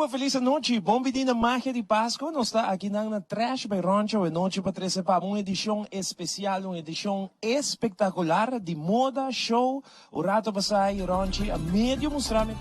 uma feliz noite, bom dia na magia de Páscoa. Nós está aqui na Trash by Rancho, e noite para trazer para uma edição especial, uma edição espetacular de moda, show. O rato passai, Rancho, a meio mostramento.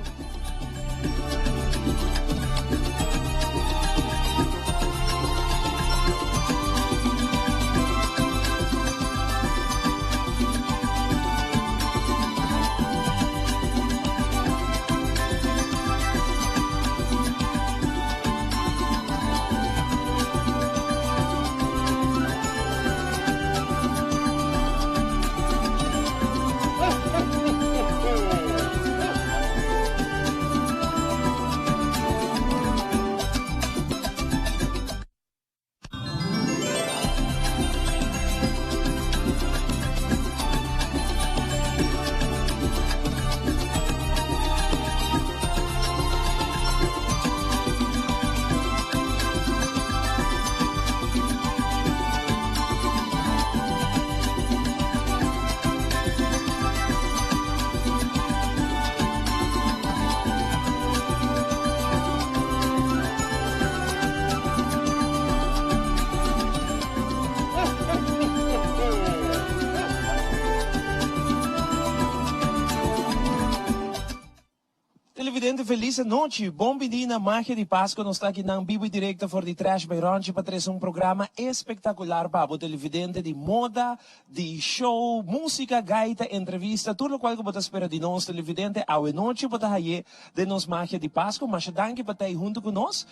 Televidente, feliz noite, bom dia na magia de Páscoa. Nós estamos aqui na vivo e direto for de Trash by Rancho para trazer programa espetacular para o televidente de moda, de show, música, gaita, entrevista, tudo o qual que você espera de nós, televidente, a noite para aí de nós magia de Páscoa, mas danke para estar junto com nós,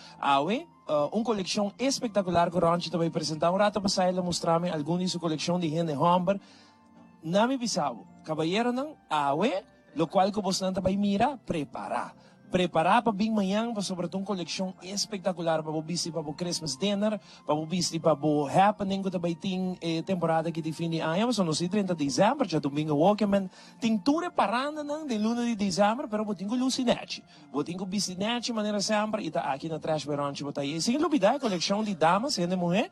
uma coleção espetacular que o Rancho também apresentar. Um rato para sair mostrar alguma de sua coleção de Henry Humber. Nami Bissau, caballeiro não, lo qual que você não vai mirar, preparar para bem manhã, para sobretudo uma coleção espetacular para você para o Christmas dinner, para você para o happening que também tem temporada que define ano, são os 30 de dezembro, já domingo Walkman, tem tudo parando não de luna de dezembro, pero eu tenho lucinete, eu tenho bicinete maneira sempre e tá aqui na Trash by Rancho botar aí. Sem dúvida, a coleção de damas e de mulher,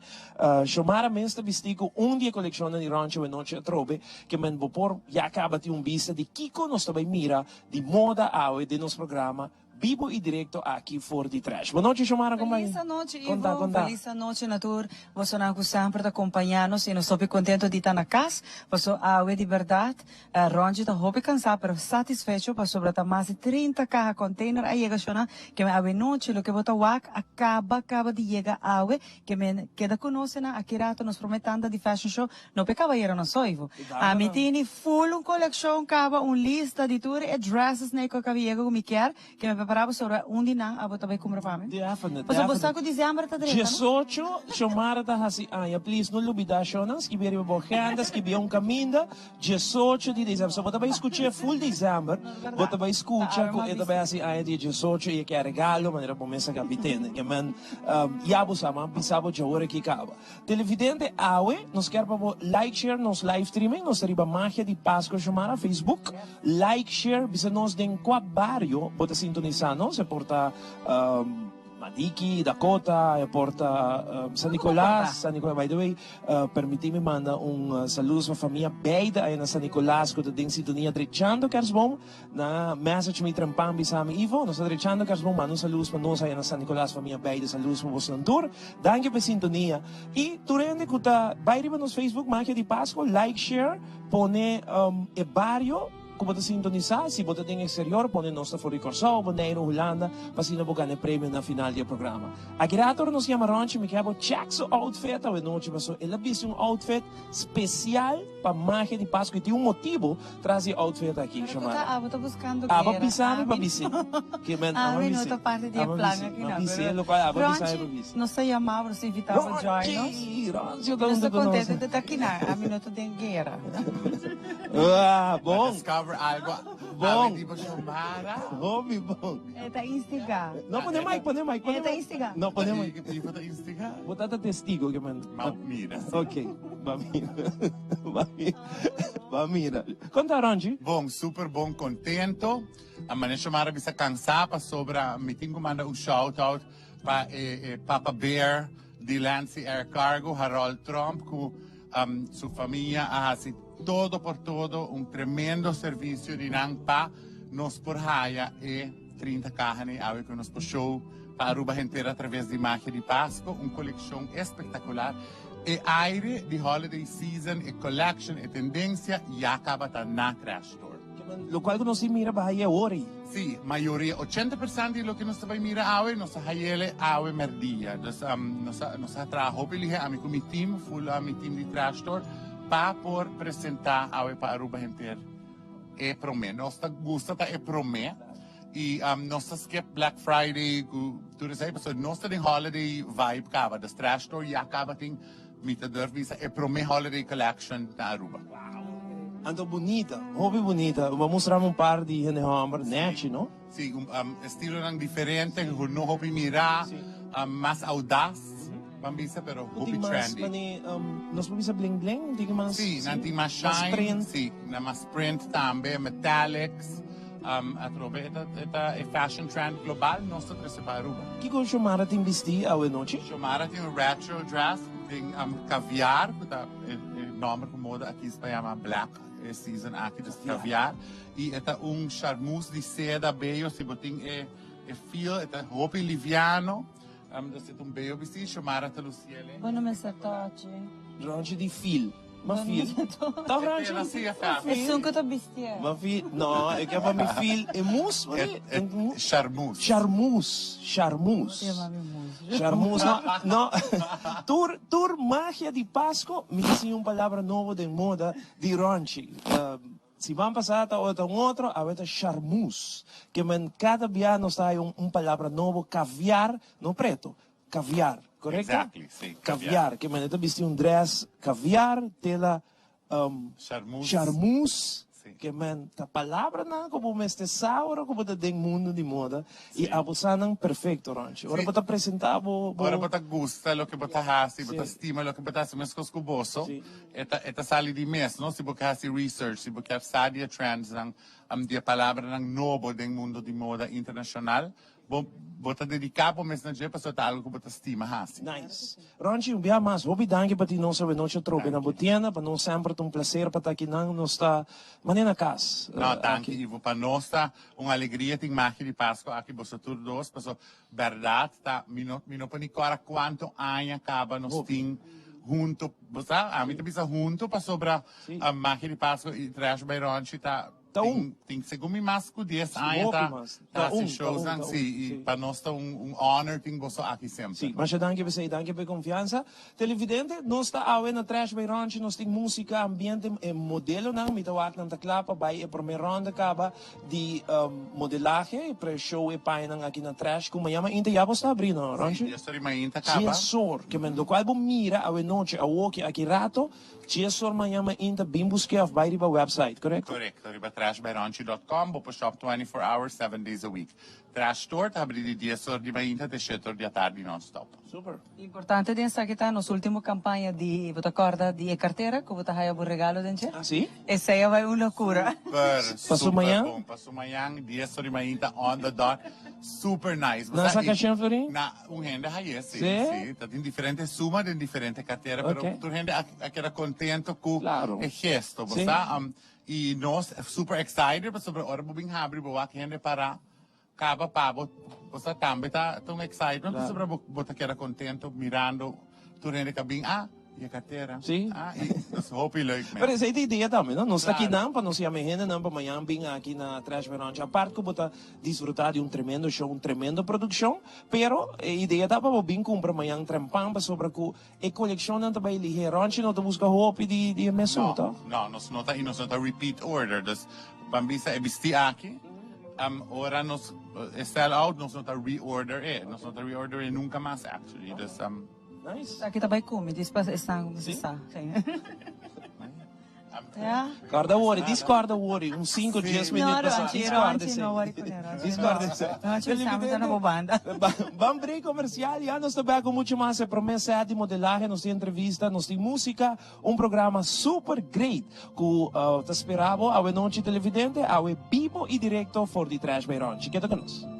chamar mesmo vestido dia coleção de Rancho e noite trobe, que men vou por já acaba de vista de Kiko nós também mira de moda de nosso programa vivo e direto aqui for de Trash. Boa noite, Xomara, como vai? Feliz noite, Ivo. Feliz noite, Natur. Você não sempre de acompanhar-nos e nós estou contente de estar na casa. Você de verdade, Ronji está muito cansado, mas satisfeito, para sobre mais de 30 cajas container aí chega chona que me noite, lo que bota wak acaba de chegar que me queda conosco na aqui rato nos prometendo de fashion show. Não pecava ir não sou, Ivo. A mim tem full coleção, acaba lista de tour e dresses né que chega com me quer que me preparava sobre dia a botar bem comprar para mim. Mas você que dezembro está direito. 18, Xomara está assim, please não lubida chonas, que bem bocandas, que bem caminho, 18 de dezembro. Só botar bem escutar full dezembro, botar bem escutar, e também assim, dia 18 e que é regalo, maneira promessa capitana, que man, já busama, pisava de hora que acaba. Televidente, nós quer para like, share, nos live streaming, nós arriba magia de Páscoa, Xomara, Facebook, like, share, bisa nós den qua barrio, bota sintonizar. Se porta Madiki, Dakota, porta San Nicolás, by the way, permite-me mandar saludo para a família Beida aí na San Nicolás, que tem sintonia trechando, queres bom, na message me trampam, bisame Ivo, nós trechando, queres bom, manda saludos para nós aí na San Nicolás, família Beida, saludos para você tour, danke para sintonia, e durante que está, vai riba nos Facebook, Magia de Páscoa, like, share, pone e barrio, como você sintonizar, se você tem exterior, põe nossa fora de Corsão, Boneiro, Holanda, para se não ganhar prêmio na final do programa. A criatura nos chama Rancho, me quer check seu outfit, a noite passou, ela viu outfit especial para magia de Páscoa, e tem motivo trazer outfit aqui, chamada. Estou buscando para pisar, para pisar. Que minuto parte de plano aqui na Rancho, não sei amar, você invitava a join-nos. Rancho, eu estou contente de estar aqui na minuto de guerra. Bom. Algo bom. Di ba Xomara? Homem bom. Está instigar. Não, põe mic. Está instigar. Não, põe mic. Di ba instigar? Botar testigo que man. Mira. Ok. Vamira. Conta, Ranji. Bom, super bom, contento. A maneira Xomara bisa cansada sobra. Me tenho que mandar shout-out para Papa Bear, de Lance Air Cargo, Harold Trump, com sua família, todo por todo, tremendo serviço de Nangpa, nos por haya e 30 carne, ave que nos por show, para Aruba inteira através de Magia de Páscoa, uma coleção espetacular. E aire de holiday season, e collection, e tendência, e acaba na Trash Store. Lo qual não se mira bahia ori. Sì, maioria, 80% di lo che nos vai mira awe, nos hayele awe merdia. Dus nos trabajo pili a mi team, full a mi team di Trash Store, pa por presentar awe pa Aruba inteira. E pro me, nos gusta ta e pro me. E nos skip Black Friday, tu sai, so nos den holiday vibe kava, das Trash Store ja kava ting mita dervisa e pro me holiday collection na Aruba. Ando bonita, hobby bonita. Vamos mostrar um par de hammer, net, não? Sì, estilo nang differente, no hobby mira, mas audaz, bambisa, pero hobby trendy. Mani, nós vamos bling bling, diga mas. Sì, nanti mas shine, print. sì, na mas print tambe, metallics, atrobe, eta e fashion trend global, nostro trese pa Aruba. Que coisa chamara tem vestir ao noite? Shomara tem um retro dress, tem caviar, que nome com moda aqui se chama black season aqui de caviar, e eta charmeuse de seda bello, se botin fio, eta roupa liviano, das eta bello vestido, Shomara ta Luciele. Quando me satoci. Rancho de fil. Ma fil. Tá rancho. E sono che vestia. Ma fil, no, é que é para me fil e mousse, Charmeuse. Charmeuse, charmeuse. Charmeuse, no. Tur magia de Páscoa, me disse uma palavra nova de moda de ranchi. Se vão passar a outro, a outra charmeuse. Que cada dia nós tem palavra nova, caviar, no preto, caviar. Correto? Exactly, sì. Caviar, que maneta vesti un dress caviar, tela charmeuse, Sì. que man ta palavra na como meste sauro como da den mundo de moda e abusanan perfeito rancho. Ora bota apresentar Ora bota gusta lo che bota hasi, bota stima lo che bota se mesco scuboso. Sì. Eta sali di mes, no? Si bota hasi research, si bota sadia trends dia palavra nang nobo den mundo di moda internacional. Bota dedicar para o mês na dia para soltar algo que bota estima hasi. Nice. Ronchi, um dia mais, hobby danke para ti não saber noite troca na botiana, para não sempre um prazer para estar aqui não está manena casa. No, tanto Ivo, para nós tá uma alegria tem magia de Páscoa aqui você tudo dois, para verdade tá, mino pani cora quanto anos acaba nós tem junto, você a mim também junto para sobra a magia de Páscoa e Trash by Ronchi tá tem segundo mais que 10 anos tá se shows e para nós tá honor tem você aqui sempre. Sim, mas danke você, danke pela confiança. Televidente, nós está ao na Trash by Ranch, nós tem música, ambiente, modelo não, me tawag ng taklapa, vai a primeira ronda acaba de modelagem, pre-show e pai nang aqui na Trash, como llama, inte ya está abrindo, Ranch? Sim, estou ainda acaba. Sim, que me do qual bom mira a noite a walk aqui rato, Chiesor llama inte bim busque of by riba website, correto? Correcto, riba trashbyronchi.com, bo po shop 24 hours, 7 days a week. Trash Store, abri di 10 horas de manhã até 7 horas da tarde non-stop. Super. Importante din sa kita nos último campanha de bota corda de carteira que bota haya por regalo denche. Ah, sim? Essa aí vai uma loucura. Super manhã? bom. Passo manhã, 10 horas de manhã, on the dot. Super nice. Nasa caixinha, Florin? Na gente aí, sim. Sim? Tá tem diferente suma, tem diferente carteira, pero tu gente aquela contento com Claro. o gesto, Sim. você? E nós super excited sobre a hora bobing habri boa que gente para acaba pabo, você também tá tão excited, não sobre botar que era contento mirando tu gente cabing e a carteira. Sim. E hope like Pero essa é a ideia também, não? Nós está aqui não, para nós chamar gente não, para amanhã vir aqui na Trash Verante. A parte que bota desfrutar de tremendo show, tremenda produção, pero a ideia tá para vir comprar amanhã trempam para sobre que a coleção não também ligeira, Ranchi não te busca roupa de mesmo, tá? Não, nós não tá repeat order, das bambisa é vestir aqui. Ora nós sell out, nós não tá reorder, nós não tá reorder nunca mais actually. Das Nice. Aqui também come, despas estão, você sabe. Guarda worry, discorda worry, 5 10 minutos passar. Discorda na bobanda. Vamos break comercial, já nós também com muito mais promessa de modelagem, nós tem entrevista, nós tem música, programa super great que te esperava ao noite televidente, ao vivo e direto for the Trash by Ronchi. Queda conosco.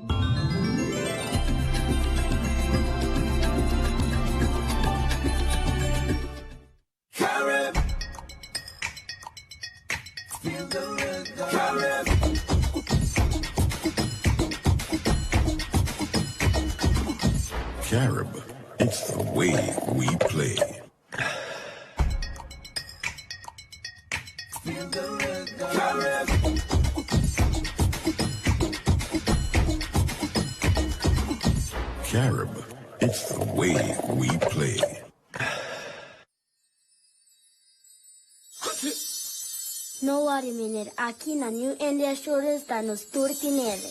Carib, it's the way we play. Carib, it's the way we play. No worry, meneer. Aqui na New India Shores está nos Turtinele.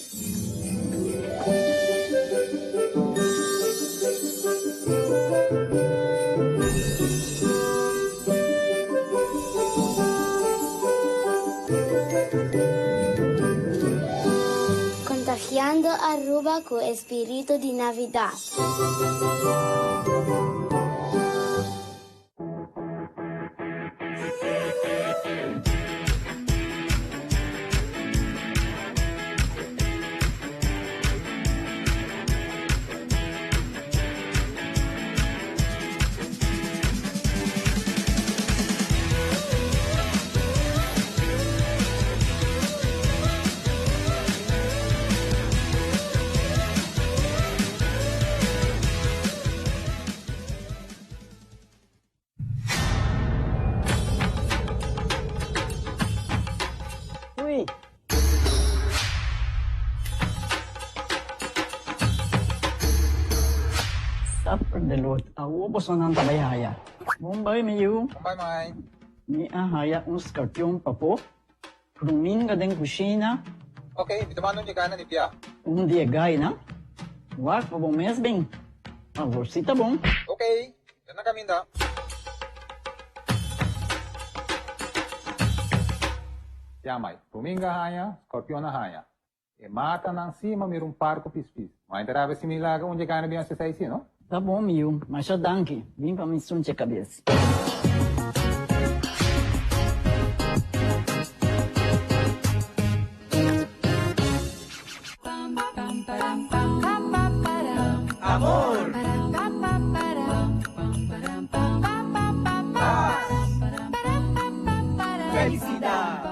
Contagiando Aruba con espíritu de Navidad. Supper de lot, aubos na ng tabayhaya. Mumbai, Miyu. Mumbai, Mai. Ni ahaya uns kartyong papo. Prumin ka din kusina. Okay, bitamano niya ka na ni Pia. Dia gay na. Wak pa bong mesbing. Agorsita bong. Okay, yan na kami da. Pia, Mai. Puminga haya, scorpion na haya. E mata ng sima mirong parko pispis. Mai terabe similaga unja ka na biyan sa saisi, no? Tá bom, Miu. Mas já danke. Vim pra me sunte a cabeça. Amor! Felicidad!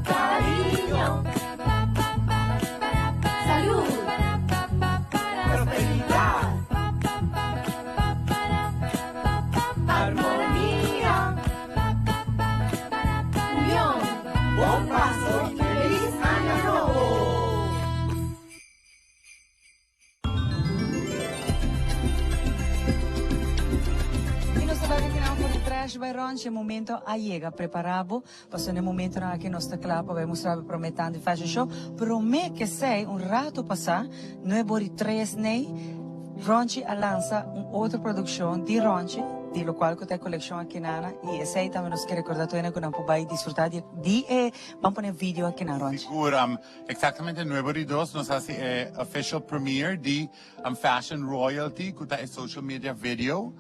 Cariño! Salud! Prosperidad! Armonía! Unión! Buen paso! ¡Feliz Año Nuevo! Trash by Ronchi, o momento llega preparado, passando o momento na que nós clapa vai mostrar prometendo e faz show, promete que sei rato passar, não é por 3 nem Ronchi lança outra produção de Ronchi, de lo qual que tem coleção aqui na e sei também nos quer recordar que não pode disfrutar de vamos pôr vídeo aqui na Ronchi. Exactamente 9:02 nos hace official premiere de Fashion Royalty, que é social media video.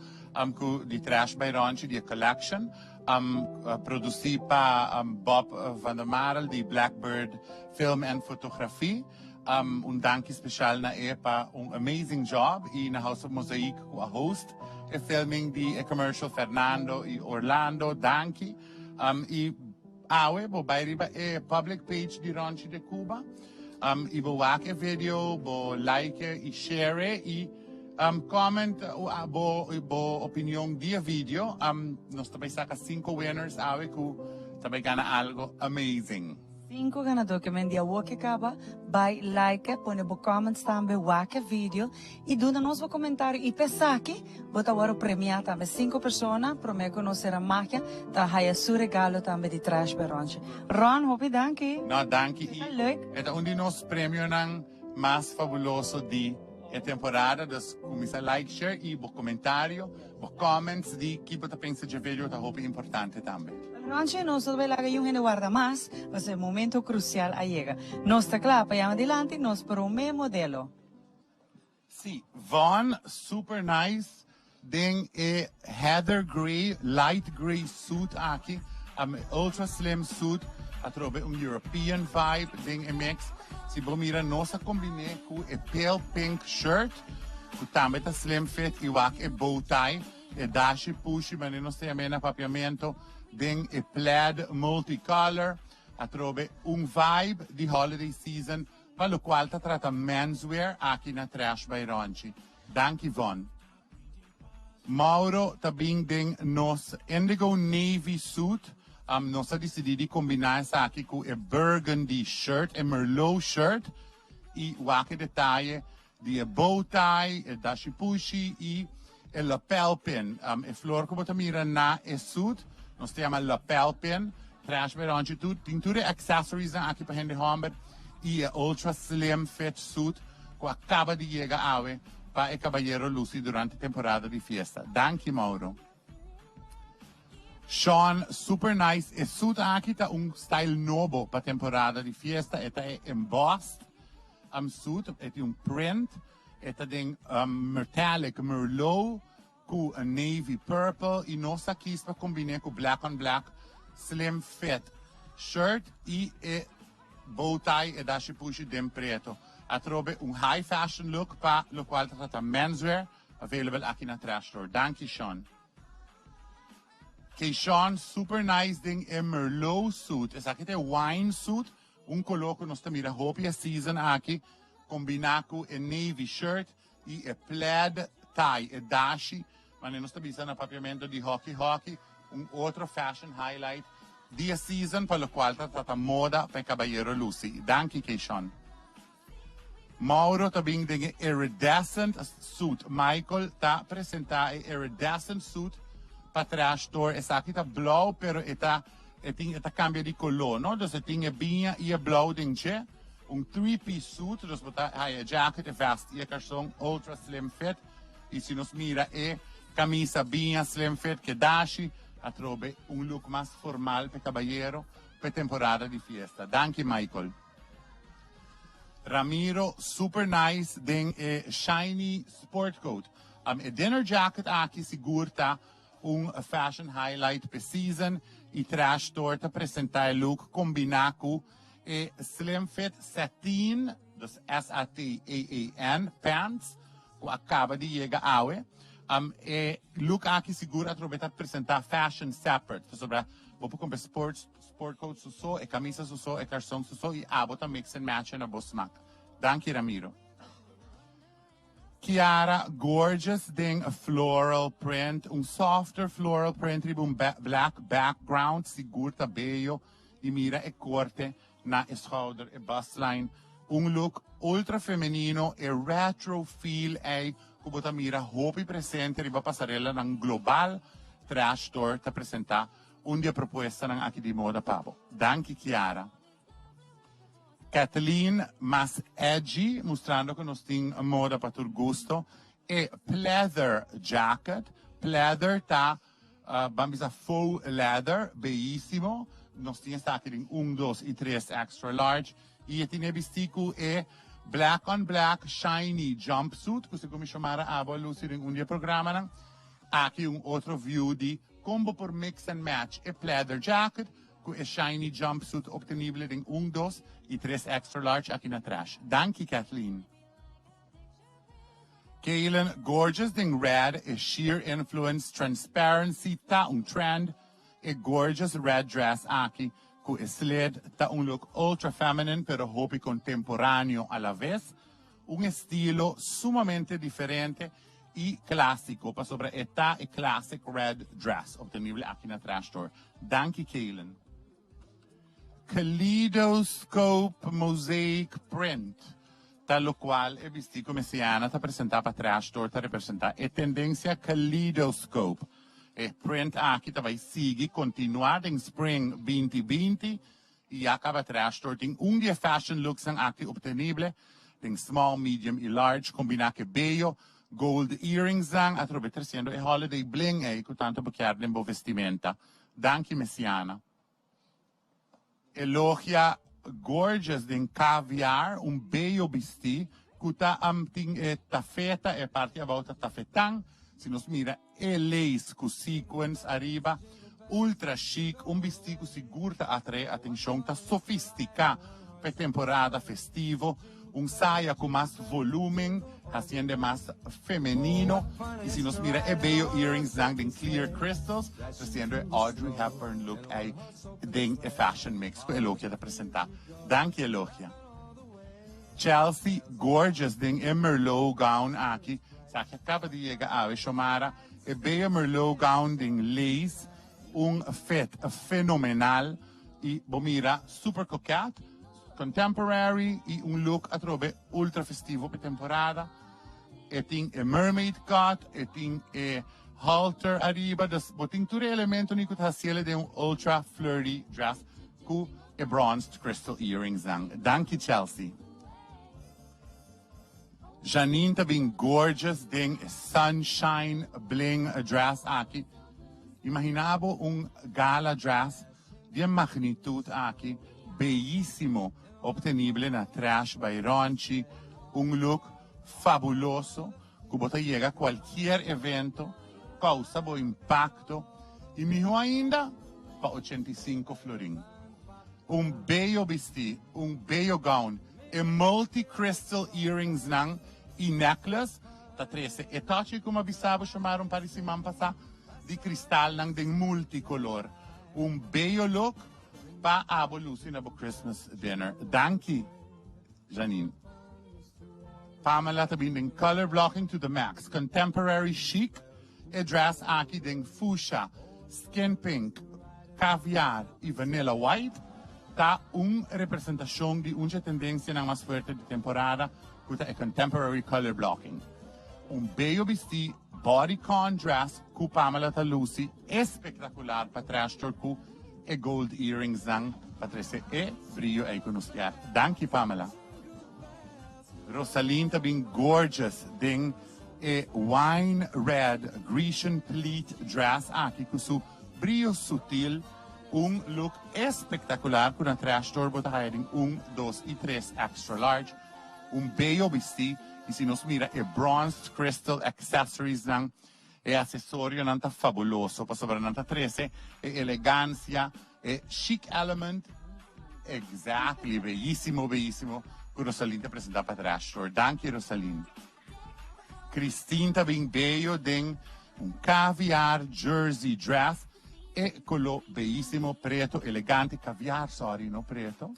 Ku di Trash by Ronchi, di collection, produzi pa Bob van der Marel, di Blackbird Film and Fotografie. Danki special na pa amazing job na House of Mosaic ku a host filming di commercial Fernando e Orlando, danki. Awe bo bayri ba public page di Ronchi de Cuba. Ibo wake video, bo like e share comment bo opinion dia video nos tabay saka 5 winners awe ku tabay gana algo amazing 5 ganadores que mendia o que acaba vai like põe bo comments também wake video e duna nos comentário e pensar que bota agora premiar também 5 pessoas prometo que não será máquina tá haya su regalo também de Trash by Ronchi. Ron, hope danke. No, danke eta undi nos premio ng mas fabuloso di a temporada das comissa like, share e bo comentário, bo comments di que você pensa de vídeo tá roupa importante também. Ronchi não só vai lá que gente guarda mais, mas é momento crucial a chega. Nós tá claro para adelante, nós para o meu modelo. Sim, Von super nice, den heather gray, light gray suit aqui, ultra slim suit, atrobe European vibe, den mix. Si bomira nossa combine com pale pink shirt, com também tá slim fit e wak bow tie, dashi pushi, mas não sei amena papiamento, den plaid multicolor, atrobe vibe de holiday season pa lo qual ta trata menswear aqui na Trash by Ronchi. Dank Yvonne. Mauro tabing ding nos indigo navy suit. Nos ha decididi combinar sa aqui com a burgundy shirt, a merlot shirt, e wake detalhe de a bow tie, a dashipushi e a lapel pin. A flor como tamira na a suit, nos chama lapel pin, trash by Ronchi tudo. Tem tudo accessories na aqui para gente hamber e a ultra slim fit suit que acaba de chegar awe para o Caballero Lucy durante a temporada de fiesta. Danke, Mauro. Sean, super nice. E suit aqui tá style novo para a temporada de fiesta. Eta é embossed suit, é print, eta tem metallic merlot com a navy purple e nossa quis para combinar com black on black slim fit shirt e bow tie e dashipushi dem preto. A trobe high fashion look pa lo qual trata menswear available aqui na Trash Store. Danke, Sean. Que Sean, super nice ding a merlot suit. Essa aqui é wine suit. Coloco nos tamira hope a season aqui combinar com a navy shirt e a plaid tie, a dashi. Mas nós também na papiamento de hockey. Outro fashion highlight de season para lo qual trata moda para Caballero Lucy. Danke, que Sean. Mauro também tem iridescent suit. Michael tá apresentar iridescent suit para Trash Store. Essa aqui tá blau, pero está cambia de color, não? Então, tem a binha e a blau dentro. Three-piece suit, então, botar a jacket, a vest e a calção ultra slim fit. E se nos mira, camisa binha slim fit que dashi, a trobe look mais formal para caballero para temporada de fiesta. Danke, Michael. Ramiro, super nice, ding shiny sport coat. A dinner jacket aqui segura fashion highlight per season e Trash Store te apresentar look combinar com slim fit satin, dus S-A-T-A-A-N, pants, que acaba de chegar awe. Look aqui segura te apresentar fashion separate. Sobre, vou comprar sport coat suso, camisa suso, calção suso e bota mix and match na bosmak. Danke, Ramiro. Chiara, gorgeous ding a floral print, softer floral print, black background, sigurta bello, e mira corte na schouder e bustline. Look ultra femenino e retro feel kubota mira hopi presente riba passarella ng global Trash Store ta presenta dia proposta ng aqui di moda pabo. Danke, Chiara. Kathleen, mas edgy, mostrando que nós temos moda para tu gosto. E pleather jacket. Pleather tá, vamos a faux leather, bellíssimo. Nós temos aqui em 1, 2 e 3 extra large. E tem vestido black on black shiny jumpsuit, que como chamara a Lucy em dia programa. Aqui outro view de combo por mix and match. E pleather jacket, com a shiny jumpsuit obtenível em 1, 2 e 3 extra large aqui na Trash. Danke, Kathleen. Kaylin, gorgeous ding red, a sheer influence, transparency, tá trend, a gorgeous red dress aqui, com a sled, tá look ultra feminine, pero hopi contemporâneo a la vez, estilo sumamente diferente e clássico, para sobre a classic red dress, obtenível aqui na Trash Store. Danke, Kaylin. Kaleidoscope mosaic print, tal qual é vestido messiana, está apresentada para Trash Store, está representada a tendência kaleidoscope. E print aqui vai seguir, continuar em Spring 2020 e acaba Trash Store. Tem dia fashion looks aqui obtenível, tem small, medium e large, combinar que bello, gold earrings a trobe trazendo e holiday bling que tanto bucchiar de vestimenta. Danke, messiana. Elogia, gorgeous din caviar, bello vesti, kuta ting tafeta e parte a volta tafetang, se nos mira lace com sequence arriba, ultra chic, vestido seguro atrai atenção, tá sofisticado per temporada festivo, saia com mais volume, haciendo mais feminino, e se nos mira bello earrings em clear crystals, haciendo Audrey Hepburn look a fashion mix que Elogia da apresentar. Danke, Elogia. Chelsea, gorgeous ding e Merlot gown aqui. Sa que acaba de llegar a Shomara. E bella Merlot gown ding lace. Fit fenomenal. E bomira super coquette. Contemporary. E look a trobe ultra festivo per temporada. E ting e mermaid cut. E ting e halter arriba. Das boting ture elemento ni kut hasiele de ultra flirty dress. Ku e bronzed crystal earrings ang. Danke Chelsea. Janine tá bem gorgeous ding sunshine bling dress aqui. Imaginavo gala dress de magnitude aqui, bellíssimo, obtenible na Trash by Ronchi, look fabuloso, que bota llega a qualquer evento, causa bo impacto, e melhor ainda, para 85 florin. Bello vestido, bello gown, e multi-crystal earrings nang, e necklace, ta 13 etache, como avisava, chamaram para esse man passar, de cristal nang ding multicolor. Bello look, pa abo Lucy na bo Christmas dinner. Danke, Janine. Pamela tabing ding color blocking to the max. Contemporary chic, e dress aki ding fuchsia, skin pink, caviar e vanilla white, ta representação de tendência na mais forte de temporada, que é contemporary color blocking. Bello vestido, bodycon dress, ku Pamela ta Lucy, espectacular para trash tour ku, e gold earrings nang, patrese e brillo e conosciar. Danke Pamela. Rosaline ta bing gorgeous ding e wine red Grecian pleat dress aqui com su brillo sutil, look espectacular com a trash tour bota hiding 1, 2 e 3 extra large, bello vestido e se nos mira e bronzed crystal accessories nang e accesorio nanta fabuloso pa sobra nanta 13 e elegancia e chic element exactly bellissimo con Rosaline te presenta para trash tour. Danke Rosaline. Christine tá bem bello ding caviar jersey dress e color bellissimo preto elegante caviar sorry no preto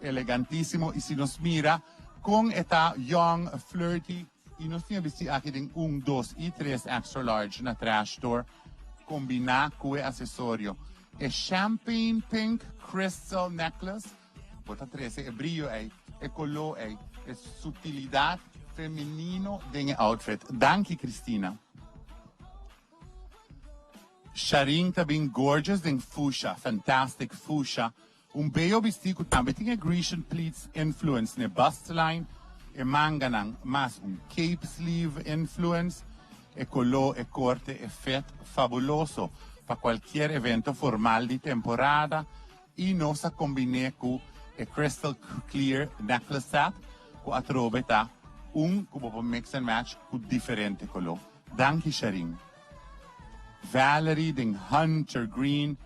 elegantissimo e se nos mira con età young flirty e nos tinha vestido aqui ding 1, 2 e 3 extra large na trash store combinar com acessório e champagne pink crystal necklace bota 13 e brillo e color e sutilidade feminino ding outfit. Danke Cristina. Sharin tá bem gorgeous ding fuchsia, fantastic fuchsia. Bello vestido também tinha Grecian pleats influence ne bustline e manga nang mas cape sleeve influence e color e corte e fit fabuloso para qualquer evento formal di temporada e nossa combine com e crystal clear necklace set com a trobeta como mix and match com diferente color. Danke Sharin. Valerie ding hunter green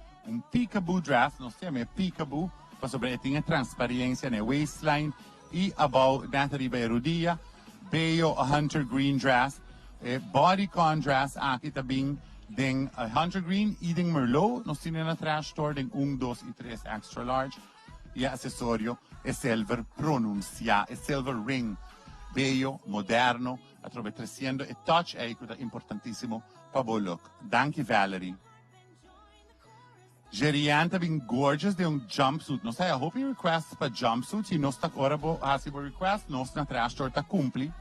peekaboo dress, não sei me peekaboo, para sobre tinha transparência na waistline e above Natalie Beirudia, bello hunter green dress, bodycon dress aqui também ding hunter green e ding merlot, nós temos na trash store ding 1, 2 e 3 extra large e acessório é silver pronuncia, é silver ring, bello, moderno, a trove 300 e touch é importantissimo para o look. Danke Valerie. Gerian tá bem gorgeous de jumpsuit. Não sei, I hope you request para jumpsuit e nós tá agora assim por request, nós na trash store tá cumpli.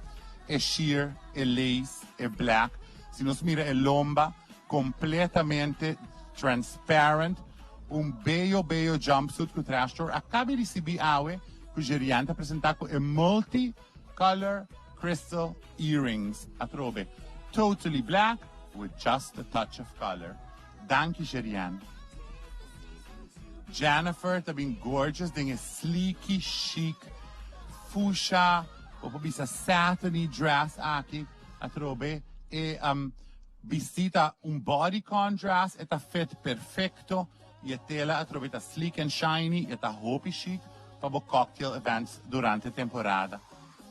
É sheer, é lace, é black. Se nos mira é lomba, completamente transparent. Bello jumpsuit que o trash store acaba de receber awe que o Gerian tá apresentar com multi-color crystal earrings. A trove totally black with just a touch of color. Danke Gerian. Jennifer tá bem gorgeous, tem sleeky, chic, fuchsia, ou bisa satiny dress aqui, a trobe, e vestita bodycon dress, e tá fit perfecto, e a tela a trobe tá sleek and shiny, e tá hoppy chic, para cocktail events durante a temporada.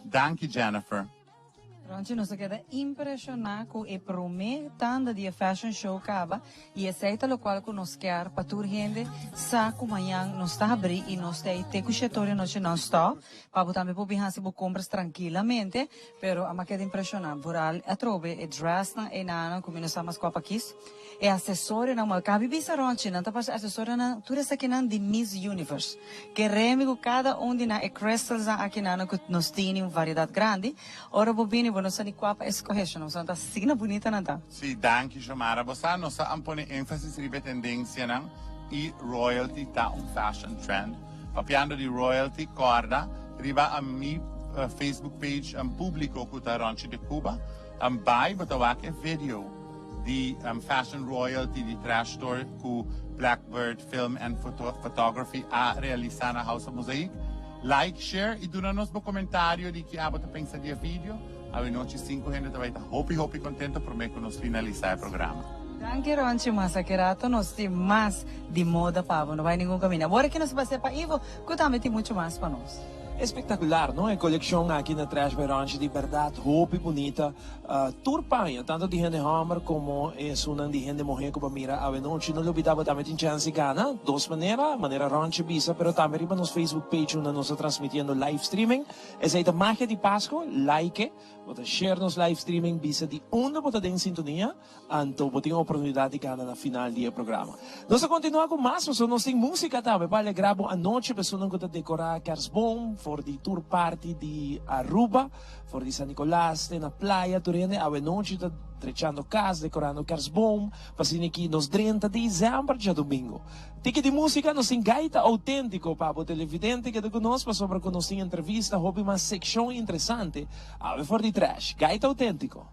Danke Jennifer. Ronchi nos queda impressionado com o prometanda de fashion show acaba e aceita o qual que nos quer para tur gente saco amanhã nos está abrir e nos tem tecuchetório nos não está para também por bem se compras tranquilamente, pero a queda impressionante por a trove e dress na e nana como nós estamos com aqui e acessório na mal cabe bisa Ronchi não tá para acessório na tudo essa aqui de Miss Universe que remigo cada de na e crystals aqui nana que nos tem uma variedade grande ora bobini não sei qual é escolher, não santa signa bonita nada. Sim, danke Jamara. Você não só ampone ênfase sobre tendência não e royalty tá fashion trend. Papiando de royalty corda riba a mi Facebook page público que tá Ronchi de Cuba vai botar aqui vídeo de fashion royalty de trash store com Blackbird Film and Photography a realizar na House of Mosaic. Like, share e dura-nos no comentário de que você pensa de vídeo. A noite 5 gente vai estar hopi contento por me que nos finalizar o programa. Danke Ronchi, mas aqui nós temos mais de moda para não vai nenhum caminho. Agora que nós passamos para Ivo, que também tem muito mais para nós. Espectacular, não? A coleção aqui na Trash by Ronchi de verdade, roupa bonita, turpanha, tanto de gente homem como uma de gente mulher que mira a noite, não olvidava também tem chance gana, duas maneiras, maneira Ronchi bisa, pero também riba nos Facebook page onde nós transmitindo live streaming, essa é a magia de Páscoa, like, bota share nos live streaming bisa de onde bota em sintonia, então bota a oportunidade de gana na final do programa. Nós continuamos com mais, nós temos música também, para gravo a noite, pessoas que decorar Kersboom, for the tour party di Aruba, for di San Nicolás, na playa, turene, a noite tá trecciando casa, decorando Kersboom, passando aqui nos 30 de dezembro, já domingo. Tique de música, nos tem gaita autêntico, papo televidente que conosco, sobre que nos tem entrevista, hobby uma secção interessante, a for di trash, gaita autêntico.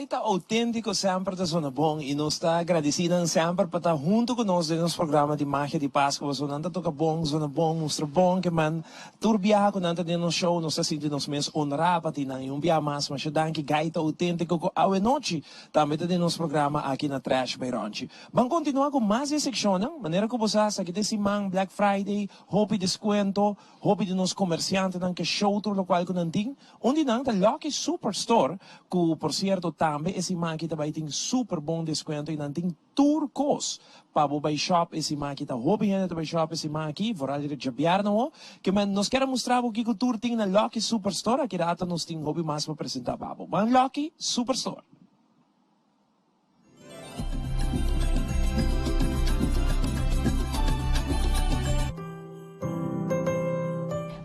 gaita autêntico sempre está sendo bom e nós está agradecidos sempre para estar junto conosco no nosso programa de Magia de Páscoa. Nós não toca bom, zona bom, mostra bom que man turbiar com nanta de no show, nós sentimos nos mesmos honrar para tinar um dia mais, mas danke gaita autêntico com a noite também de nosso programa aqui na Trash by Ronchi. Vamos continuar com mais essa seção, não? Maneira que você aqui desse man Black Friday, hope desconto, hope de nos comerciantes que show tour local com nanting, onde não tá Lucky Superstore, que por certo também esse máquina vai ter super bom desconto e nanting turcos para o buy shop esse máquina, hope ainda buy shop esse máquina, voor alle de jabiar não, que man nos quer mostrar o que o tour tem na Lucky Superstore, aqui data nos tem hobby mais para apresentar babo. Man Lucky Superstore.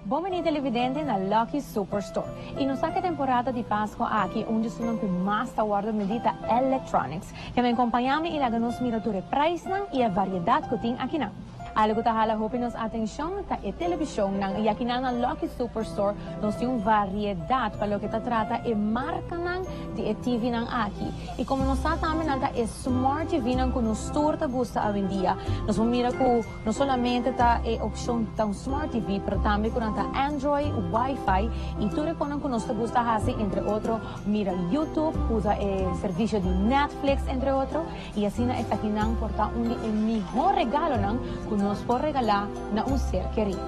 Bom menino televidente na Lucky Superstore. E no saque temporada de Páscoa aqui, onde sunan com mais tawar medita electronics. Que me acompanhamos e lagamos mirature price e a variedade que tem aqui na. Algo que hala hope nos atenção ta e televisão nang yakinan na Lucky Superstore nos yung variedad para lo que trata e marca nang di TV nang aki. E como nos namin nanta e smart TV nang kunus tour ta gusta avendia. Nos mira ko no solamente ta e option tang smart TV pero también con nanta Android, Wi-Fi y tuve con nang kunus ta gusta hasi entre otro mira YouTube, usa e servicio de Netflix entre otro y así na etakinang porta undi e mejor regalo nang nos por regalar na un ser querido.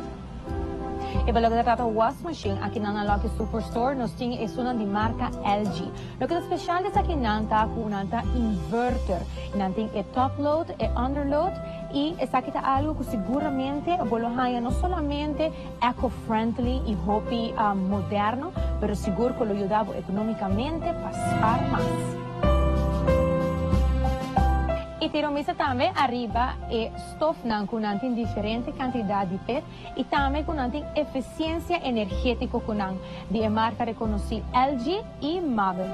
E para lo que trata wash machine, aqui na Lucky Superstore, nos tinha é uma de marca LG. Lo que é especial é aqui nanta com nanta inverter. Nanting é top load, é underload e essa aqui tá algo que seguramente bolohaya não solamente eco-friendly e hobby moderno, pero seguro que lo ayudava economicamente a passar mais. E tiromisa também arriba e stof nang kunantin diferente quantidade de pet e também kunantin eficiência energética kunang de marca reconhecida LG e Marvel.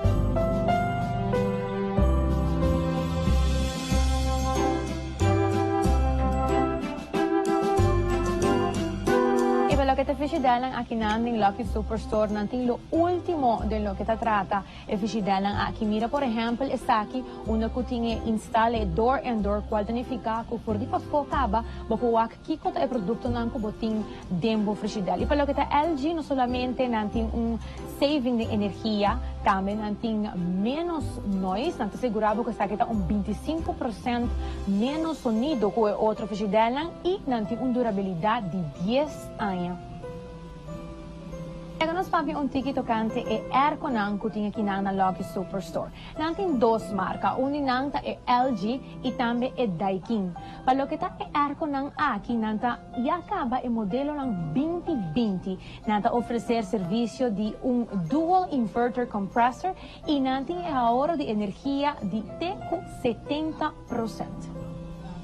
Lo que te fixidelan aqui nanding Lucky Superstore nanting lo último de lo que te trata e fixidelan aqui mira por exemplo está aqui una que tinha instale door and door qual significa que por di pa focaba bokuwak kiko ta e produkto nang kuboting dembo fixidelan. E para lo que te LG no solamente nanting saving de energia, também nanting menos noise, nanting segurado que está aqui un 25% menos sonido que outro fixidelan e nanting durabilidade de 10 anos. Nos papi un tiki tocante e air konang kuting aqui na Lucky Superstore. Nanting dos marca, uni nanta e LG e tambe e Daikin. Palo que ta e air konang aqui nanta e acaba e modelo ng 2020 nanta oferecer serviço de dual inverter compressor e nanting e ahorro de energia de 70%.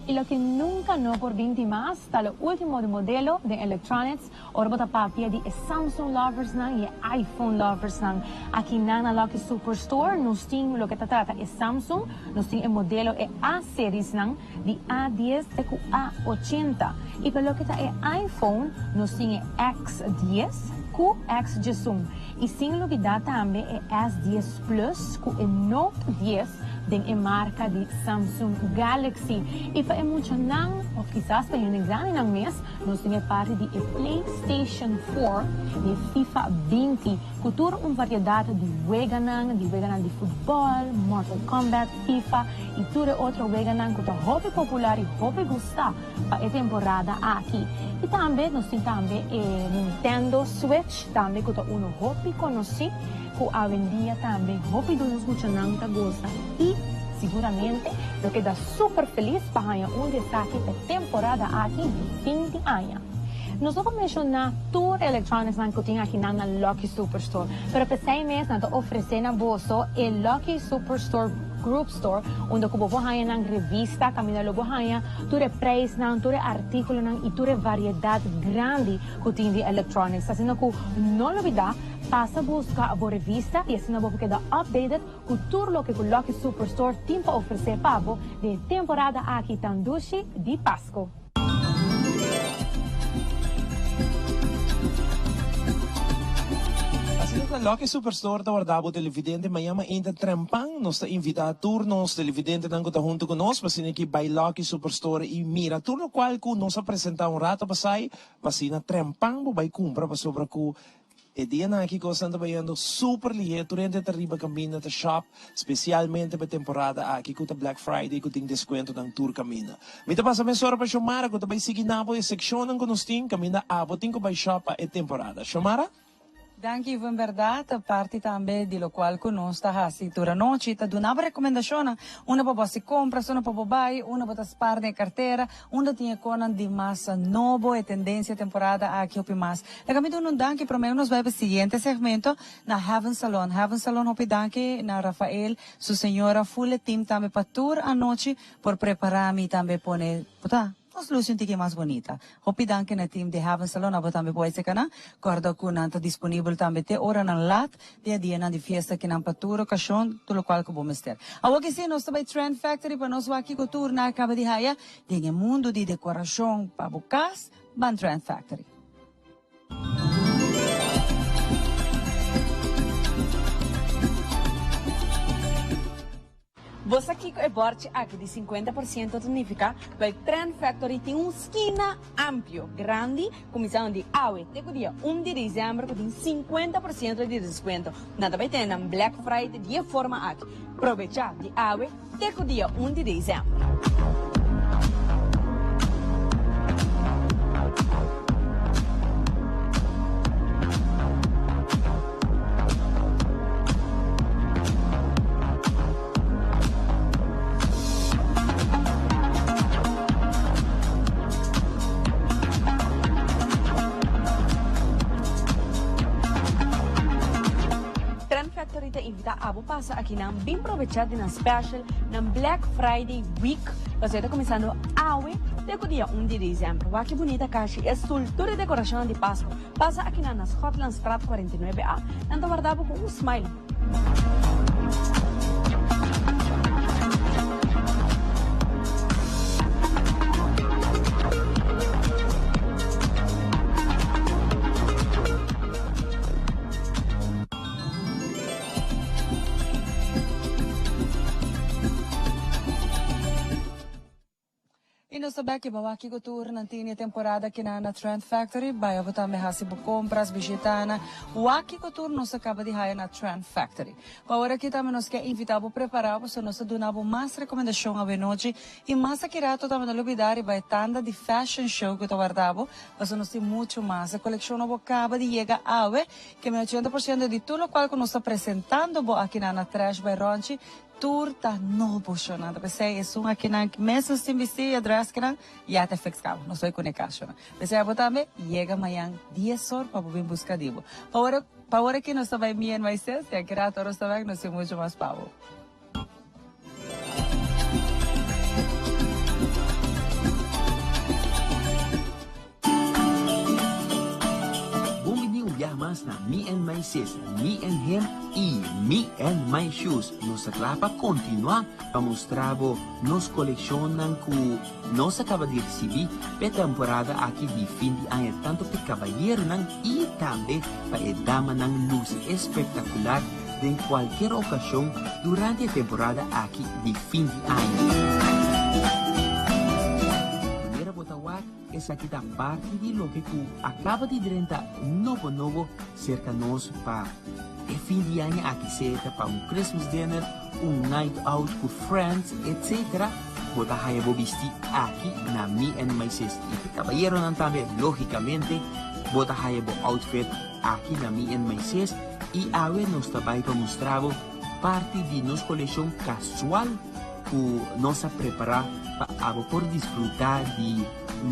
Y lo que nunca no por 20 más, está lo último de modelo de electronics, ahora bota papia de Samsung lovers nang y iPhone lovers nang. Aquí na Lucky Superstore, nos ting lo que trata es Samsung, nos ting el modelo A series nang de A10 e A80. Y para lo que está el iPhone, nos ting X10, QX Jesum. Y sin novidad también el S10 Plus, con el Note 10, de marca de Samsung Galaxy. E para mucho nang, o quizás para yung examen ng mes, nos tiene parte de PlayStation 4 de FIFA 20. Cultura variedad de weganang de futebol, Mortal Kombat, FIFA e tudo outro weganang que hobby popular e hobby gusta para a temporada aqui. E também nos tem também Nintendo Switch, também que uno hobby conhecido, que a vendia também hobby do nos gusta nang tagosa. E seguramente lo que da super feliz para un destaque de temporada aquí de 20 años. Nosotros mencionamos Tour Electronics que tiene aquí en la Lucky Superstore, pero para 6 meses nos ofrecemos el Lucky Superstore Group Store, onde ko bobohaya ng revista, kami na lobohaya, ture price nang, ture artikulo nang, iture variedad grande ko tindi electronics. Kasi na ko no lobida, pasa busca a revista e assim na bo queda updated com tudo que o Lucky Superstore tem para oferecer pabo de temporada aqui Tandushi de Páscoa. Assim na Lucky Superstore ta wardabo televidente mayama inta trempang nos ta invita a turnos televidente nang ta junto conosco pasina ki by Lucky Superstore e mira turno qual ku nos apresenta un rato pasai pasina trempang bo by compra pa sobra ku e dia na aqui gostando bayando super ligeiro durante a riba caminho da shop, especialmente para temporada aqui com a Black Friday com tem desconto ng tour caminho. Mita passa mensura para Shomara com também seguir na boa section ng kunosting caminho abo tinko by shop e temporada. Shomara? Danke, in verdad, a parte também de lo qual conosco a cintura noite, ta donava recomendazione, una para se compra, una para buy, una para spar de carteira, una tinha conan de massa novo e tendência temporada aqui opi mais. E kami doon danke, para menos vai para seguinte segmento na Heaven Salon. Heaven Salon opi danke na Rafael, su senhora full team também para tour a noite, por preparar-me também pone, puta. Mas solution tiki mas bonita. Hopi danke na team de Heaven Salon abo tambe pode ser kana. Corda ku nanta disponível tambe te ora ng lat dia na di fiesta que nan paturo ocasión tulo qual ko bomester. Awag isi nos tabay Trend Factory pa nos waki ko tour na acaba di haya dinge mundo di dekorasyon pa bukas ban Trend Factory. Você aqui é borte aqui de 50% tonifica, vai Trend Factory tem esquina amplo, grande, começando de awe, até o dia 1 de dezembro, com 50% de desconto. Nada vai ter na Black Friday de forma aqui. Aproveitar de awe, até o dia 1 de dezembro. Invita abo passa aqui na bem aproveitar na special na Black Friday Week. Você está começando awe até o dia 1 de dezembro. Olha que bonita caixa, é escultura e decoração de Páscoa. Passa aqui na Scotland Strat 49A. Nanda guardava com um smile. Sabe que bawaki ko tour ng tini temporada kina na Trend Factory, bayo po tayo hasibo compras, bisitana, waki ko tour nos acaba de haya na Trend Factory. Paora kita nos que invitabo preparado so nos donavo mais recomendação a noite e mais akirato tamo na lubidari by tanda de fashion show que to guardavo, so nos tem muito mais. A coleção novo acaba de llegar awe, que me 80% de tudo qual que nos está apresentando bo aqui na Trash by Ronchi. Tour ta novo show nada pensei é um aqui na mesmo sem vestir address que não já te fix cabo não sou conexão pensei abo também chega amanhã 10 horas para vir buscar dibo para que nós vai me and myself e que rato nós vai nós muito mais pavo. Mas na Me and My Sis, Me and Him e Me and My Shoes. Nossa clapa continua para mostrar nos colecionam que nós acaba de receber para temporada aqui de fim de ano, tanto para cavalheiro e também para a dama luz espetacular em qualquer ocasião durante a temporada aqui de fim de ano. Essa aqui da parte de lo que acaba de renta novo cerca nós para o fim de ano aqui cerca para Christmas dinner, night out com friends, etc. Bota haya bobisti aqui na Me and My Sis. E caballero também, logicamente, bota haya bo outfit aqui na Me and My Sis e awe nos trabalho para mostrar parte de nossa coleção casual que nós preparar para por desfrutar de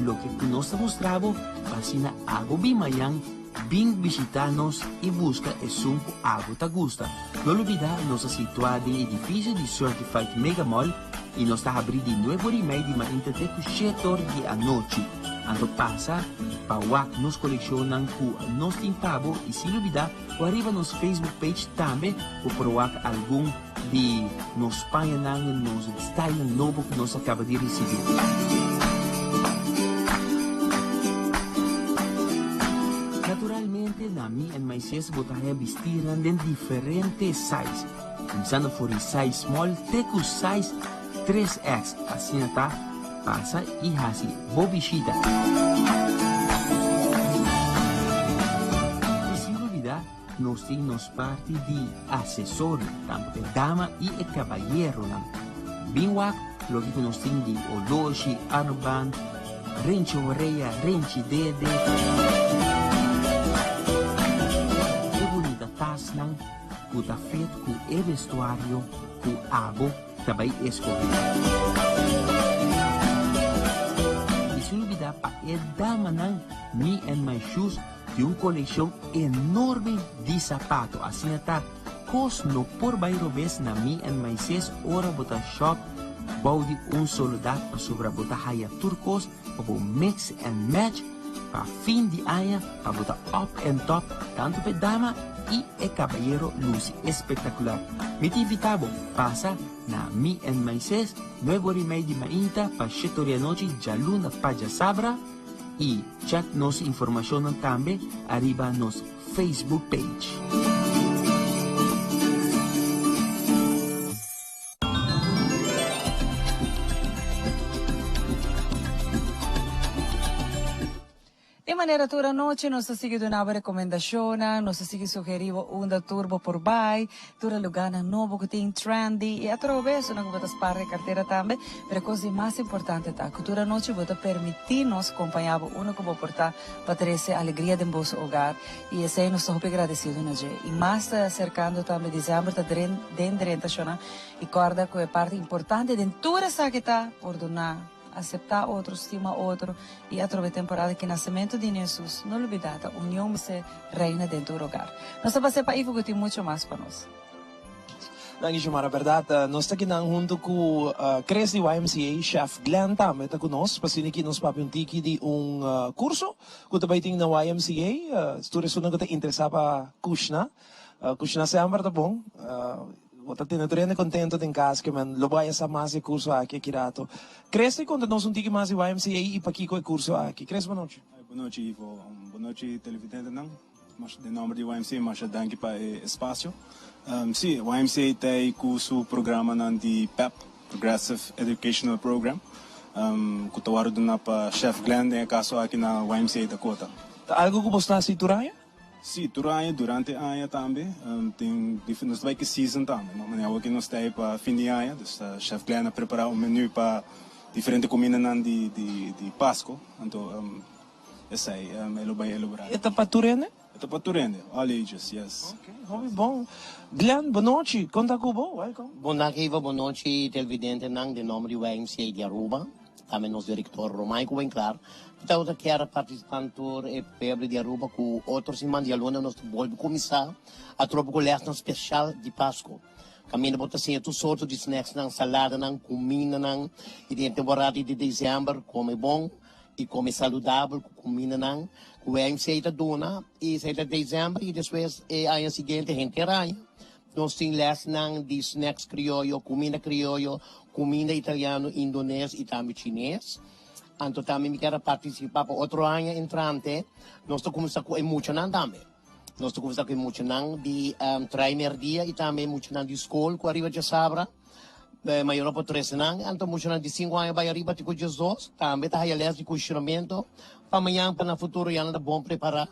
lo que nos mostramos, pasina algo bimayang, bing visitarnos y busca el sumpo algo te gusta. No olvidar, nos situado en el edificio de Certified Mega Mall y nos está abriendo de 9h30 de manhã até 7h da noite. Ando passa, para nos colecionam com nos timpabo e se olvidar, o arriba nos Facebook page também, o provar algum de nos paianang, nos style novo que nos acaba de receber. Naturalmente, na Me and My Sis vocês botar a vestir em diferentes sizes. Começando por o size small, até o size 3X. Assim tá, passa e assim, bobichita. E sem dúvida, nós temos parte de assessor, tanto de dama e de caballeiro. Binwak, logo que nós temos de oloshi, armband, renchi orelha, renchi dede. E bonita tas nang, kuta feito com o vestuário, com o abo, também escolhido. E sem dúvida, para a dama nang, me and my shoes, de uma coleção enorme de sapatos. Assim tá, cos no por bairro vez na me and my sis, ora bota shop, body solo data para sobre botar haya turcos, para mix and match, para fim de aya, para botar up and top, tanto para dama e caballero luz espetacular. Me te invitavo, passa na Me and My Sis, Nuevo Remedio Mainta, para Chetoria Noche, Jaluna Paja Sabra, e chat nos informação também, arriba nos Facebook page. De maneira toda a noite, nós seguimos uma recomendação, nós seguimos sugerindo da turbo por bai, toda lugar novo que tem trendy, e através nós vamos para a carteira também, mas a coisa mais importante é que toda a noite vamos permitir nos acompanhar que vamos portar para trazer alegria em nosso hogar, e isso aí nós estamos agradecidos, e mais cercando também dezembro, dentro da e guarda que é parte importante de toda essa que está por donar. Aceitar outro, estima outro e através da temporada que nascimento de Jesus, não olvidar, a união se reina dentro do hogar. Nós vamos para aí que tem muito mais para nós. Danke, Jumara, verdade. Nós estamos aqui junto com o Cresce YMCA, Chef Glenn também está conosco, para que nós papiontiki de curso que também tem na YMCA. Se tu não te interessa para Kushna, Kushna sempre está bom. Vou tenho contento em casa que man lo vai essa mais curso aqui kirato. Cresce quando nós um tique mais YMCA e para aqui com o curso aqui. Cresce boa noite. Boa noite, Ivo. Boa noite, televidente não. Mas de nome de YMCA, mas danke para o espaço. Sim, YMCA tem curso programa de PEP, Progressive Educational Program. Que estou dando para Chef Glenn em caso aqui na YMCA Dakota. Algo que você está Turaya? Sim, durante a ano também, tem diferentes season também. Mas aqui nós estamos para fim de ano, então Chef Glenn preparar menu para diferentes comidas de Páscoa. Então, esse aí, ele vai elaborar. É para Turene? É para Turene, all ages, yes. Ok, bom. Glenn, boa noite. Conta com você, welcome. Boa noite, televidente, de nome de YMCA de Aruba. Também nosso diretor Romaico bem claro. Então, eu quero participante e febre de Aruba com outros irmãos de alunos, nós vamos começar a trocar com lesson especial de Páscoa. Caminho para assim, tudo sorte de snacks, salada, comida, e de temporada de dezembro, come bom e come saudável, comida, o MCA da dona, e sai de dezembro, e depois, a ano seguinte, a gente arranha. Nós temos lesson de snacks criollo, comida italiano, indonésio e também chinês. Então também me quero participar para outro ano entrante. Nós estamos começando com emocionante também. Nós estamos começando com emocionante de primeiro dia e também emocionante de escola, com arriba de Sabra. Maior para 3 anos. Então emocionante de 5 anos, vai arriba de 12. Também está aí de questionamento. Para amanhã, para o futuro, já é bom preparar.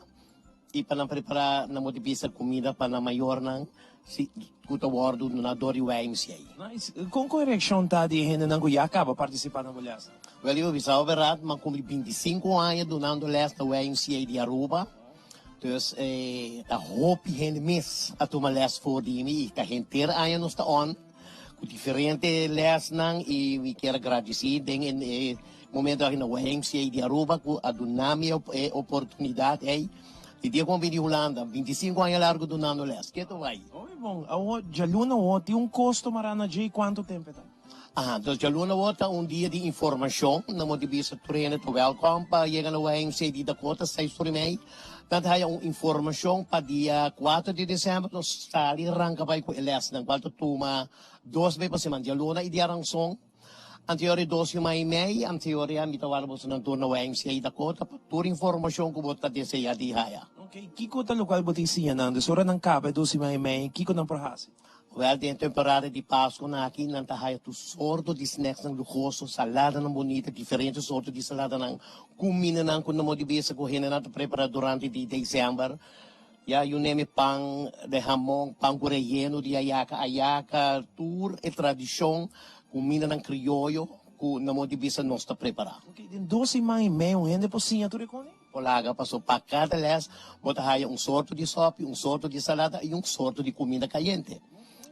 E para preparar na motivista comida para a maior não. Si kuta wardo na dori YMCA. Nice. Com correção tá de gente não que acaba participando na bolhas. Well, eu visava verdade, mas com 25 anos donando lesta YMCA de Aruba. Então, a hope gente miss a tomar lesta for de mim, a gente ter anos está on, com diferente lesta não e me quero agradecer em momento aqui na YMCA de Aruba com a donami oportunidade aí. E dia com vídeo Holanda, 25 anos largo do Nando Les. Que tu vai? Oi, bom. A Luna tem um custo marana de quanto tempo está? Então a Luna tem um dia de informação, na motivista treino, tu welcome para chegar no YMCA de Dakota, 6h30. Então há uma informação para dia 4 de dezembro, nós estamos arranca para o Les, na qual tu toma 2 vezes por semana. A Luna e dia ranção, Anteriore 12 mai mei, anteriore a mitawala mo sa ng turno YMCA Dakota, tur informasyon ko bota de sa di haya. Okay, kiko ta lokal boti siya nang sura ng kape do si may kiko ng prahasi. Well, din temporada di Pasko na aqui não tá raia tu sorto de snacks ng luxoso, salada ng bonita, diferentes sorto de salada ng kumina ng kuno mo di bisa correndo na prepara durante de dezembro. Ya, you name pang de hamon, pang relleno de ayaca, tour e tradição, kumina ng criollo, kuno mo di bisa nós tá preparar. Okay, din 12 mai mei um rende po siya tu recone? Olaga passou para cada les, bota raia sorto de sopa, sorto de salada e sorto de comida caliente.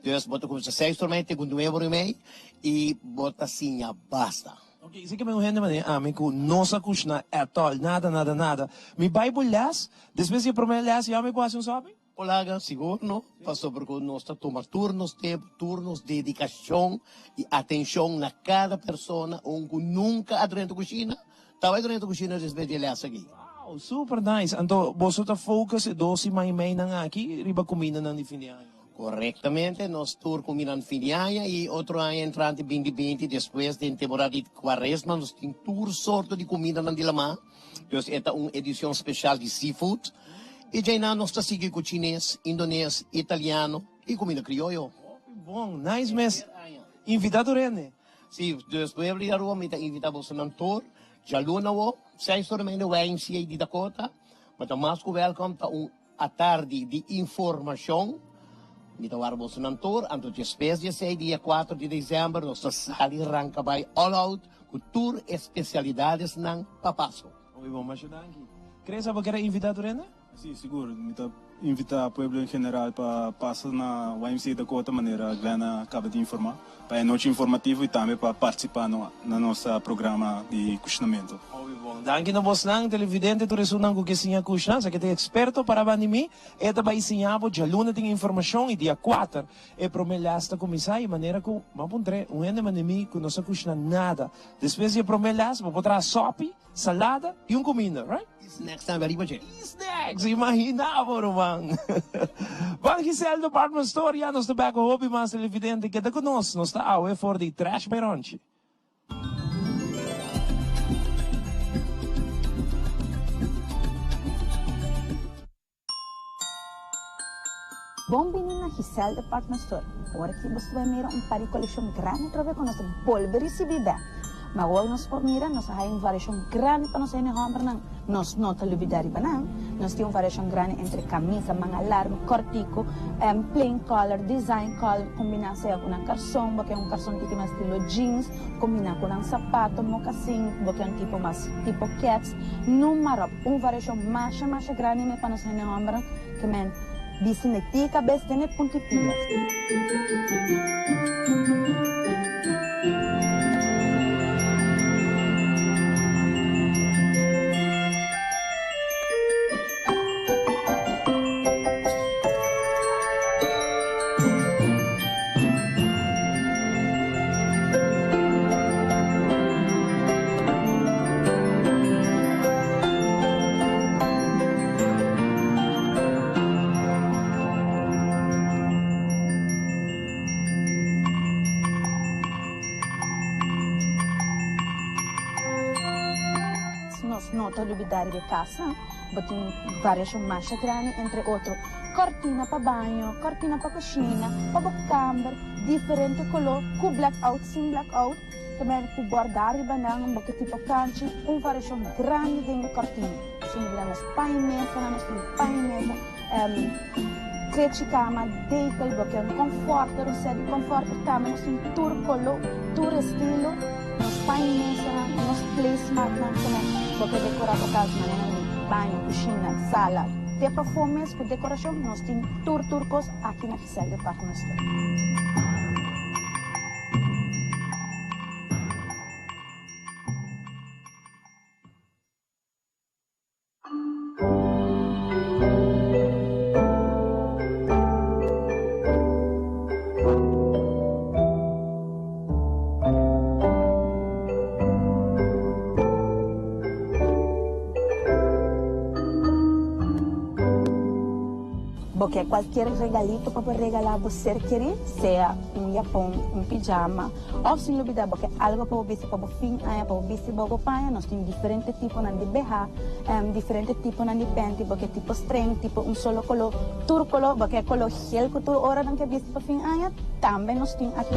Deus bota com 6 tormentes, com €2,5 e bota assim, basta. Okay, sige may uhende man amin ko nosa kushna etol, nada. Mi Bible las, después si promete las, ya me puedo sabe? Olaga, seguro, no? Passou porque nós tomar turnos, tempo, turnos, dedicação e atenção na cada pessoa, nunca adrento cozinha, tava adrento cozinha desde de las aqui. Wow, super nice. Anto, boso ta focus, 12 mai na nga aqui, riba kumina ng difinian. Correctamente, nós tour combinando filiaia e outro ano entrante 2020, depois de temporada de quaresma, nós temos tour sorto de comida na Dilama. Então, esta é uma edição especial de seafood. E já não nós seguimos com chinês, indonês, italiano e comida criollo. Bom, nice, mas invitado Rene. Sim, depois de rua, me invitamos a um tour. Já luna o, 6 horas da YMCA de Dakota. Mas mais que welcome para a tarde de informação. Mitawarbos ng tour, anto despes de dia 4 de dezembro, nós sali arranca by all out, com tour especialidades ng Papaso. Oi, bom, mas aqui. Crees que você invitado Rene? Sim, seguro. Invita o povo em geral para passar na YMCA Dakota maneira Glenna acaba de informar, para a noite informativa e também para participar no nosso programa de questionamento. Danke na boss nang televidente tu resunang ko kisinya kusna sa kita eksperto para ba nimi eta ba isinhabo dia luna ting informasyon e dia 4 e promelasta komisay maneira ko mapuntre um ende manimi ko nosa kusna nada después de promelas vou botar sopi salada e comida, right? Snacks na very much. Snacks, imaginavo naman. Bang Giselle Department Store yan nos tobacco hobby mas televidente kita ko nos ta awe for the trash meronchi. Bombini na Giselle Department Store. Ora que você vai mirar pari coleção grande outra vez com nosso Pulveris e Bibe. Mas hoje nós por mirar, nós temos variação grande para nós ainda comprar não. Nós não te libidari para não. Nós temos variação grande entre camisa, manga larga, cortico, plain color, design color, combinação com um calção, porque é um calção tipo mais estilo jeans, combinar com um sapato, mocassim, porque é um tipo mais tipo cats. Número, variação mais grande para nós ainda comprar, que men Bisinetica bestene puntipilas. Não te olvidar de casa, botem várias marchas grandes, entre outros, cortina para banho, cortina para cozinha, para câmara, diferente color, com blackout, sem blackout, também com bordar e banana, um pouco tipo cancha, variação grande de cortina. Sim, nós paineta, nós temos paineta, creche cama, deita, porque é um conforto, um set de conforto, cama, nós temos tour color, tour estilo, nós paineta, nós placemat, também. Porque decorar a casa, banho, cozinha, sala, de perfumes, com decoração, nós temos turcos aqui na Giselle Department Store. porque qualquer regalito para regalar você querer, seja um japão, um pijama, ou se lubida, porque algo para você para fim, para você para pai, nós temos diferentes tipos de berra, diferentes tipos de pente, porque tipo string, tipo um solo color, tur color, porque color gel que tu hora não quer você para fim, também nós temos aqui.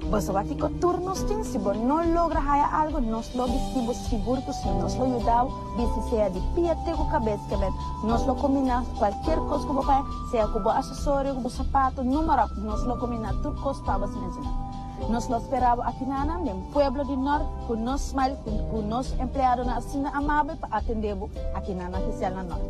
Você vai ficar turnos tem, se você não logra algo, nós lo vestimos seguro que sim, nós lo ajudamos, se seja de pia até com cabeça, nós lo combinamos qualquer coisa que você faz, seja com o acessório, com o sapato, número, nós lo combinamos tudo coisa para você mencionar. Nós lo esperamos aqui no Pueblo do Norte, com o nosso smile, com o nosso empregado na assina amável para atender aqui na oficial na Norte.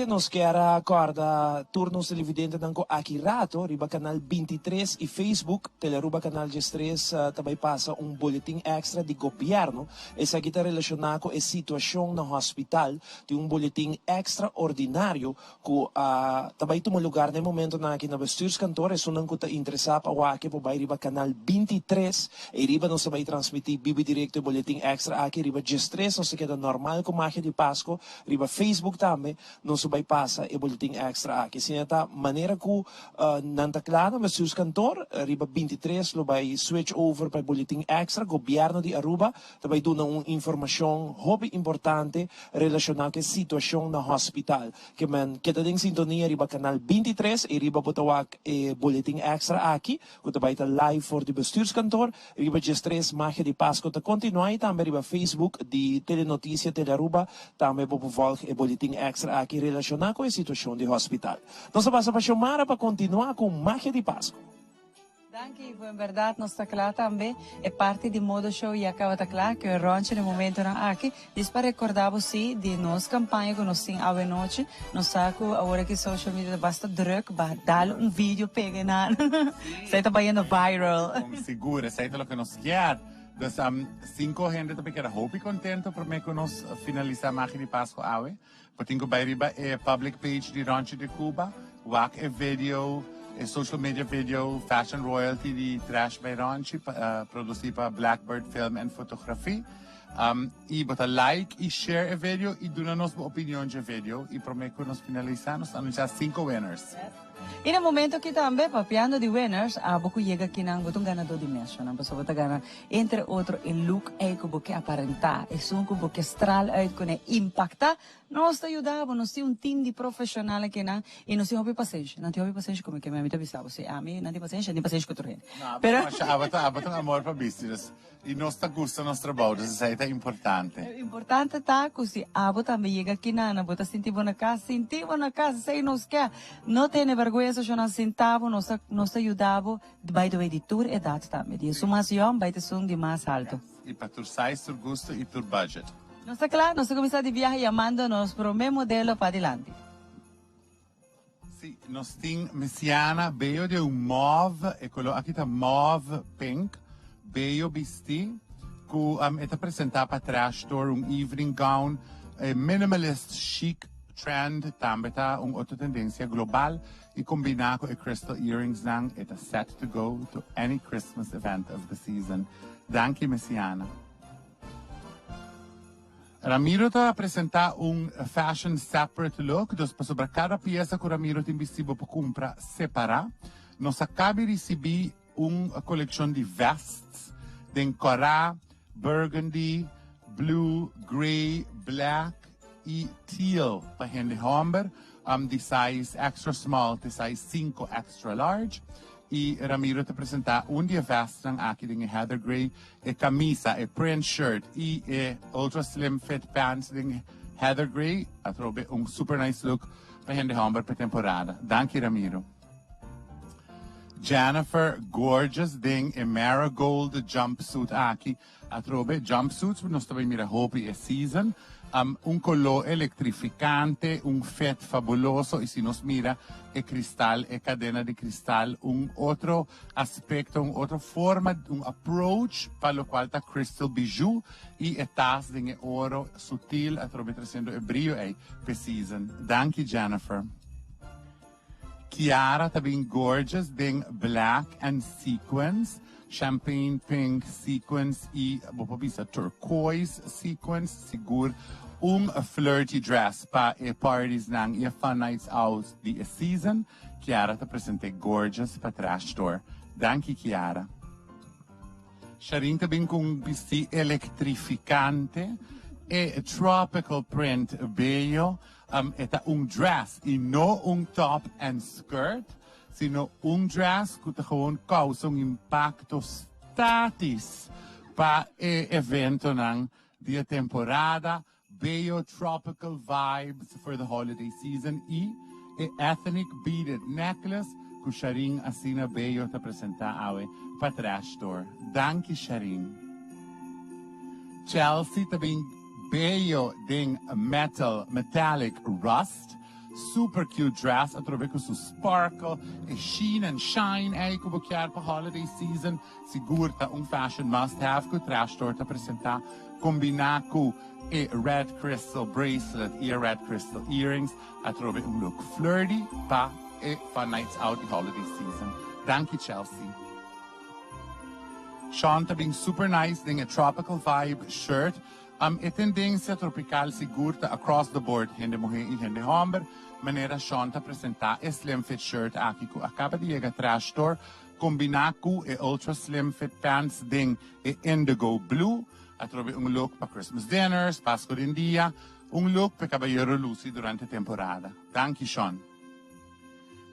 Nos quer acordar turnos televidente ng Akirato, riba canal 23 e Facebook, teleruba canal 13 também passa boletim extra de governo. Essa aqui está relacionada com a situação no hospital, de boletim extraordinário que também toma lugar no momento na aqui na bestuurskantoor, e não está interessado a aqui por riba canal 23 e riba nos vai transmitir bibi direto boletim extra aqui riba 13, nos queda normal com máquina de Páscoa, riba Facebook também não subay passa e boletim extra aqui. Sineta maneira que nanta claro, mas seus cantor, riba 23, lo vai switch over para boletim extra, governo de Aruba, também dona uma informação hobby importante relacionada com a situação no hospital. Que man, kita ding sintonia riba canal 23 e riba botawak e boletim extra aqui, que também está live for de bestuurskantoor, riba 13, magia de Páscoa, ta continua também riba Facebook de Telenotícia Telearuba, também bopovolg e boletim extra aqui relacionado com a situação do hospital. Nós vamos para chamar para continuar com Magia de Páscoa. Danke, em verdade, nós está claro também, é parte do modo show e acaba de claro que o Ronche no momento na aqui, diz para recordar você de nossa campanha que nós temos à noite, nós saco agora que social media basta druk, dar vídeo pega na, sai tá baiando viral. Segura, sai tá lo que nos quer. Dus 5 gente também que era hope contento por me que nós finalizar Magia de Páscoa awe. Potingo by riba public page de Rancho de Cuba, wak video, social media video, fashion royalty de Trash by Rancho, produzido para Blackbird Film and Photography. E bota like e share o video e duna nos opinião de video e prometo nos finalizar, nos anunciar 5 winners. E no momento que também, papiando de winners, boku chega aqui ng botong ganador de mês, não posso botar gana, entre outros, o look é que boku aparentar, é som que boku estral é que impacta, nós ajudamos, nós temos time de profissional aqui não, e nós temos paciência, não temos paciência como que me amita bisava, você a mim não tem paciência com outro gente. Não, mas abata amor para business e nós tá gosta nosso trabalho, isso é importante. É importante tá, que se abo também chega aqui na, bota sentir na casa, sei nós quer, não tem vergonha se nós sentamos, nós ajudamos, vai do editor e data também, de sumação vai ter som de mais alto. E para tu size, tu gosto e tu budget. Nós está claro, nós começamos de viagem chamando-nos para o mesmo modelo para adiante. Sim, nós temos messiana, veio de mauve, aqui está mauve pink, veio vestir, que está apresentado para trás, evening gown, minimalist chic trend, também está outra tendência global, e combinar com o crystal earrings, está set to go to any Christmas event of the season. Danke, messiana. Ramiro está a apresentar fashion separate look, sobre cada peça que Ramiro tem vestido para comprar separar. Nós acabamos de receber uma coleção de vests, de coral, burgundy, blue, grey, black e teal para gente homem, de size extra small, de size 5 extra large. E Ramiro te apresentar dia vest aqui de heather gray, camisa, print shirt e ultra slim fit pants de heather gray, a trobe super nice look para gente homem para temporada. Danke Ramiro. Jennifer gorgeous ding marigold jumpsuit aqui, a trobe jumpsuits nós também mira hope e season. un color electrificante, un fet fabuloso, y si nos mira, el cristal, cadena de cristal, un otro aspecto, un otra forma, un approach, para lo cual está crystal bijou, y estás de oro sutil, atravesando el brillo, precision. Danke, Jennifer. Chiara está bien gorgeous, den black and sequins, champagne pink sequins e turquoise sequins, sigur flirty dress pa parties nang fun nights out the season. Chiara te presente gorgeous pa trash store. Danke, Chiara. Sharin te bin kung bisti electrificante e tropical print bello. Eta dress e no top and skirt, sino dress que gewoon causa impacto statis pa evento ng dia temporada, bello tropical vibes for the holiday season e ethnic beaded necklace que Sharing asina bello te presenta awe pa trash store. Danke, Sharing. Chelsea te bin bello ding metallic rust, super cute dress, atrove con su sparkle, sheen and shine, como chiar pa holiday season, sigurta un fashion must have, ku trash store ta presenta, combina ku red crystal bracelet, red crystal earrings, atrove un look flirty pa fun nights out the holiday season. Thank you, Chelsea. Sean ta being super nice, ding a tropical vibe shirt, tendência tropical sigurta across the board, hende mujer e hende hombre, manera Sean ta presenta slim fit shirt aqui ku acaba de llegar trash store, combina ku ultra slim fit pants ding indigo blue, atrove un look pa Christmas dinners, Pasco din dia, un look pa caballero luci durante temporada. Thank you, Sean.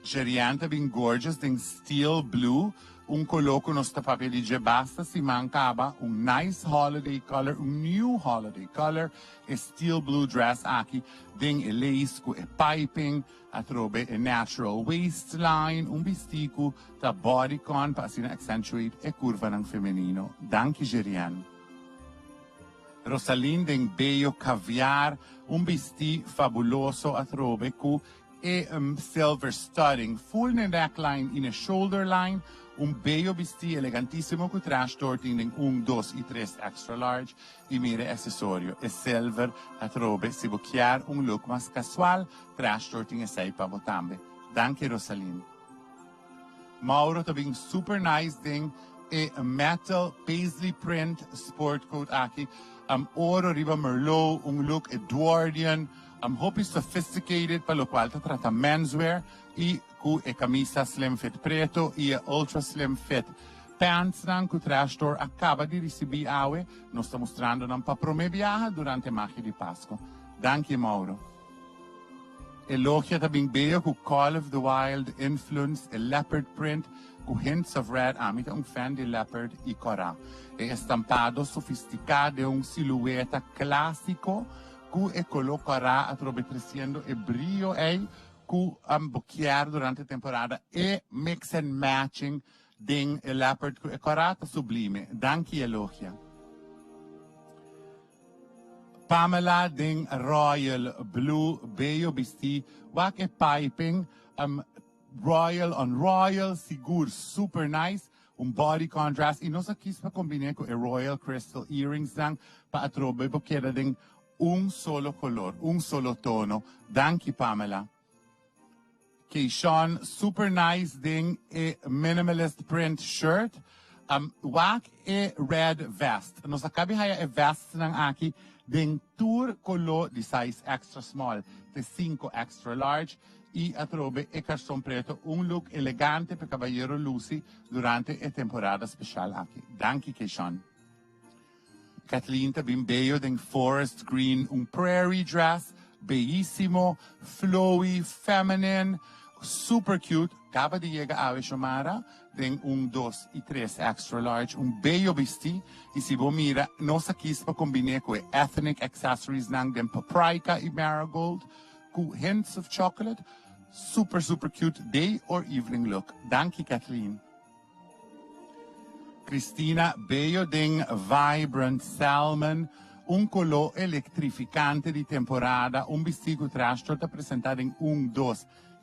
Gerianta being gorgeous ding steel blue, un coloco nostra papelige basta, si mancava un nice holiday color, un new holiday color, steel blue dress aqui, ding lace cu piping, atrobe natural waistline, un vestico da bodycon pa sina accentuate curva ng femenino. Danke, Gerian. Rosalyn ding bello caviar, un vesti fabuloso atrobe cu silver studding, full neckline in a shoulder line, un bello vestì elegantissimo con trash torting in 1, 2 e 3 extra large e mire accessorio e silver a robe si bocchiar un look mas casual trash torting e 6 pa botambe. Danke, Rosalyn. Mauro ta being super nice ding e metal paisley print sport coat aqui oro riba merlot un look Edwardian hope sophisticated pa lo qual ta tratta menswear e cu camisa slim fit preto e ultra slim fit pants nan cu trash store acaba di ricibir awe non sta mostrando nan pa prome viaja durante machi di Pasco. Danke, Mauro. Elogia ta bing bello cu Call of the Wild influence e leopard print cu hints of red amita un fan di leopard e corà e estampado sofisticado e un silhouette classico cu colocará a trobecrescendo e brillo cu bocchiar durante temporada e mix and matching ding leopard cu corata sublime. Danke, Elogia. Pamela ding royal blue bello vesti wak piping royal on royal sigur super nice un body contrast e nos aqui pa combine con royal crystal earrings dang pa atrobe bocchiera ding un solo color, un solo tono. Danke, Pamela. Keishon, super nice ding a minimalist print shirt. Wak red vest. Nos acabi haya vest ng aki ding tour color di size extra small, de 5 extra large. E atrobe carson preto un look elegante per caballero Lucy durante e temporada special aki. Danke, Keishon. Kathleen ta bin bello ding forest green, un prairie dress, bellissimo, flowy, feminine, super cute. Acaba de llegar a Shomara, ding un 2 e 3 extra large, un bello vesti, e si bo mira, nos aqui pa combine con ethnic accessories nang den paprika e marigold, cu hints of chocolate, super, super cute day or evening look. Danke, Kathleen. Christina, bello ding vibrant salmon, un color elettrificante di temporada, un vestido trash talk presentato in 1, 2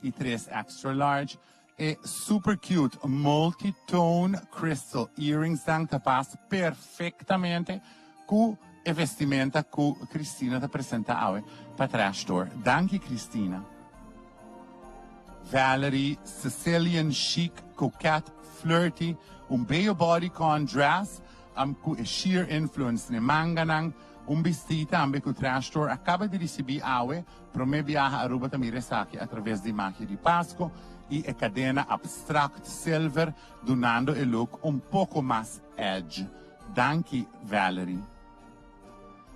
e 3 extra large. E super cute multi-tone crystal earrings dan tapas perfettamente cu e vestimenta cu Cristina te presenta awe pa trash store. Danke Cristina. Valerie, Sicilian chic, coquette, flirty, un bello bodycon dress, cu e sheer influence ne manganang, un vestita ambe cu trash store acaba di ricibir awe pro me viaja a Aruba Tamiresaki através di magia di Pasco e a cadena abstract silver, donando il look un poco más edge. Danke Valerie.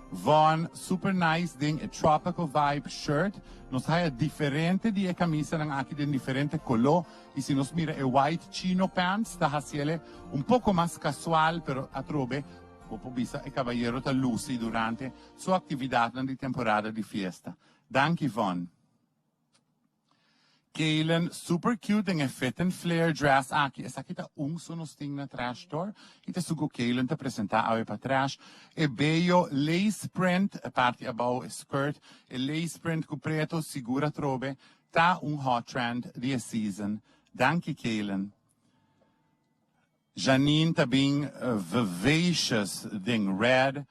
Von super nice ding a tropical vibe shirt. Nos haya diferente di camisa ng aki din diferente color. Y si nos mira a white chino pants, ta hasiele un poco más casual, pero atrobe, popo bisa e caballero ta luci durante su actividad di temporada di fiesta. Danke Von. Kalen, super cute en fit and flare dress aqui. Essa aqui tá sonos ting na trash store. E te sugo Kalen te presenta awe pa trash. E bello lace print, a parte above a skirt. E lace print cu preto segura trobe. Tá hot trend di season. Danke Kalen. Janine tá bem vivacious ding red.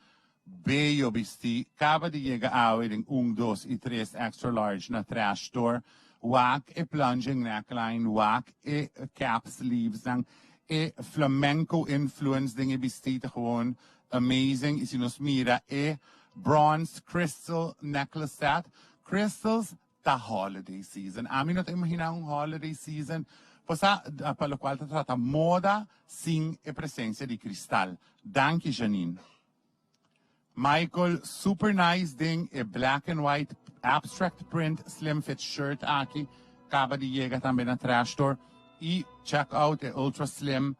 Bello vesti. Acaba de llegar awe ding 1, 2 e 3 extra large na trash store. Whack e plunging neckline, whack e cap sleeves e flamenco influence dinge vestita gewoon amazing. E si nos mira e bronze crystal necklace set. Crystals da holiday season. A mí no te imaginas un holiday season. Posa per lo quale tratta moda sin e presenza di cristal. Danke Janine. Michael, super nice ding e black and white abstract print slim fit shirt aqui. Acaba de llegar também na trash store. E check out e ultra slim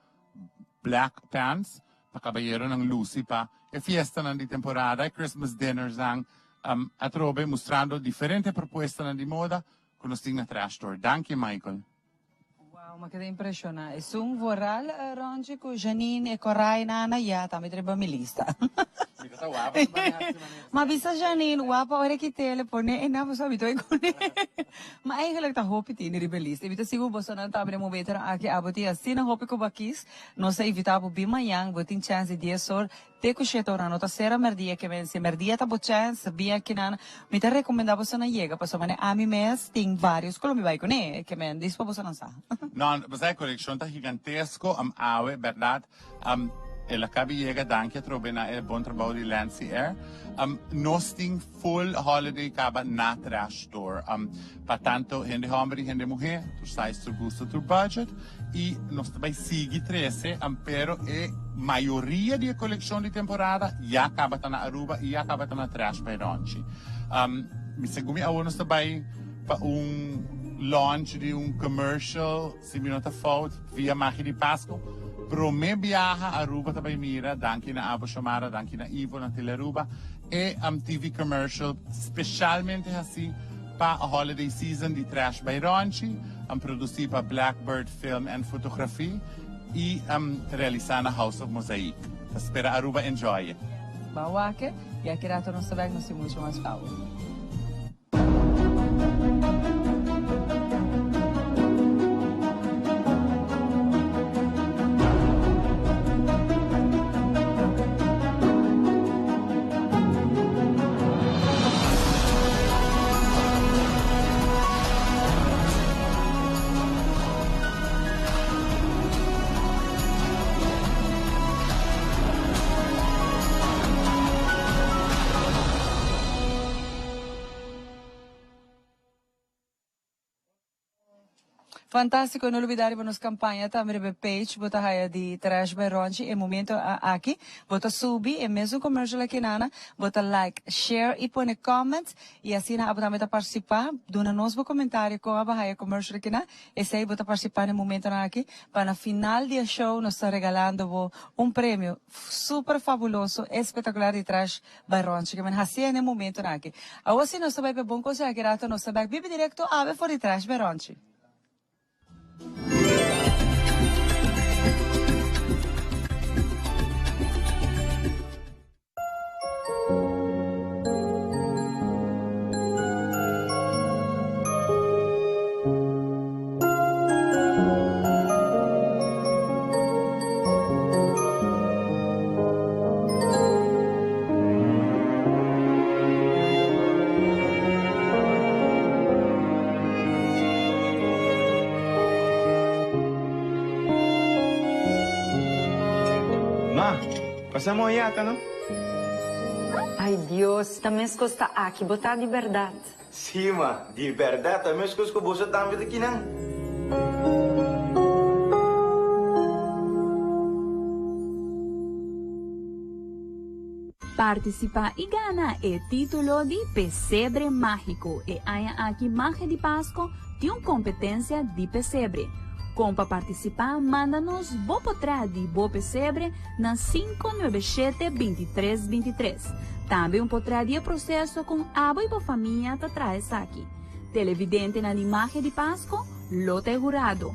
black pants. Pa caballero ng Lucy pa. E fiesta na di temporada e Christmas dinners ang atrobe mostrando diferente proposta na di moda con los ting na trash store. Danke Michael. Wow, ma che impressiona. E su un vorral rongi con Janine e Corai Nana Yata, mi treba mi lista. Maar bisa Janine, wapa ore kitele pone en na sabi to ikone. Maar eigenlijk ta hopi tini rebelist. Evita sigo bosa na tabre mo beter aki aboti asina hopi ko bakis. No se evita po bima yang botin chance di esor te ko shetora no ta sera merdia ke men se merdia ta bo chance bia kinan. Mi te recomendavo sa na llega paso mane ami mes ting varios kolo mi vai kone ke men dispo bosa na sa. No, pues hay colección ta gigantesco awe, verdad? E la cabi llega danke trobena e bon trabajo di Lancy Air. Nos ting full holiday caba na trash store. Pa tanto gente hombre, gente mujer, tu sabes tu gusto, tu budget. E nos vai sigi 13, pero e maioria di colección di temporada ya acaba na Aruba e ya acaba na trash by Ronchi. Mi segumi a uno bai pa launch di un commercial, si mi nota fout, via Magia di Pasco. Pro me viaja a Aruba também mira, danke na Abo Chamara, danke na Ivo, na Teleruba, e TV commercial, specialmente assim, para a holiday season de Trash by Ronchi, produzido para Blackbird Film and Photography, e realizar na House of Mosaic. Espero Aruba enjoy. Bawake, e aqui rato não sabe não se muito mais falo. Fantástico, não olvidar para nos campanha também na page, bota raia de Trash by Ronchi, e momento aqui, bota subir, e mesmo commercial aqui nana, bota like, share e põe comments, e assim na também tá participar, dona nos comentário com a raia commercial aqui na, e sei bota participar no momento aqui, para na final do show nos está regalando prêmio super fabuloso, espetacular de Trash by Ronchi, que man assim no momento aqui. Agora se nós vai para bom coisa aqui rato, nós vai vive direto a for de Trash by Ronchi. Ma, pasamos yata, no? Ay, Dios, también costa aquí, botar de verdad. Sí, ma, de verdad, también es que vos también de kinang. Participa y gana el título de Pesebre Mágico e haya aquí magia de Pascua de una competencia de pesebre. Como para participar, manda-nos bopotrá de Bo Pesebre na 597-2323. Também potrá de processo com abo e família atrás aqui. Televidente na imagem de Páscoa, lote jurado.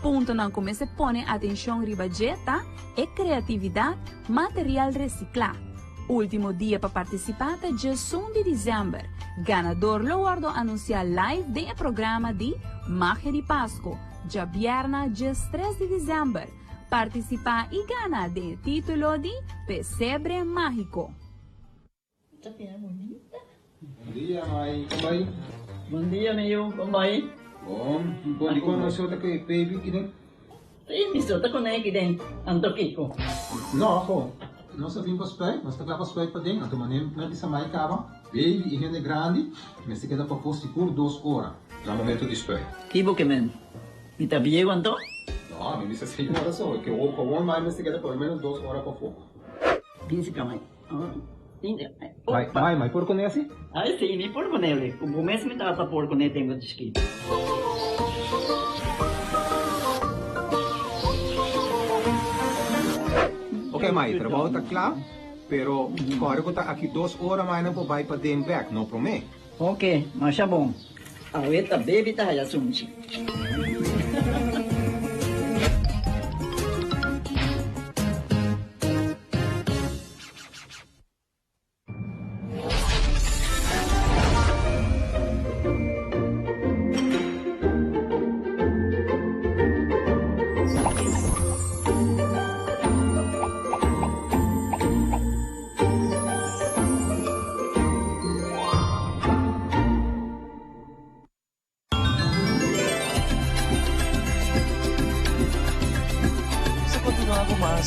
Ponto na como se põe atenção ribajeta e criatividade, material reciclado. Último dia para participar é dia 1 de dezembro. Ganador lo guardo anunciar live do programa de Magia de Páscoa, dia viernes, dia 3 de dezembro. Participar e ganhar o título de Pesebre Mágico. Bom dia, mãe. Como vai? Bom dia, meu. Como vai? Bom. Bom, di ko na sota kay baby kini. Mi sota ko na ikiden. Anto kiko. No, ako. Não sabia para spray, mas está para spray para dentro. Então, manem, não precisa mais cava. Baby, e rende grande, mas se queda para posto por 2 horas. No momento de spray. Kibo que men. Mi tabiego anto? No, me dice 6 horas só. Que o favor mais, mas se queda por menos 2 horas para fogo. Pinsi ka, mãe. Mãe, por con esse? Ay, sí, mi por con él. Como mes me trata por con él, tengo disquito. Ok, mãe, trabalho está claro, pero agora eu estou aqui 2 horas mais não vou para dentro back, não prometo. Ok, mas é bom. A ueta baby tá aí assunto.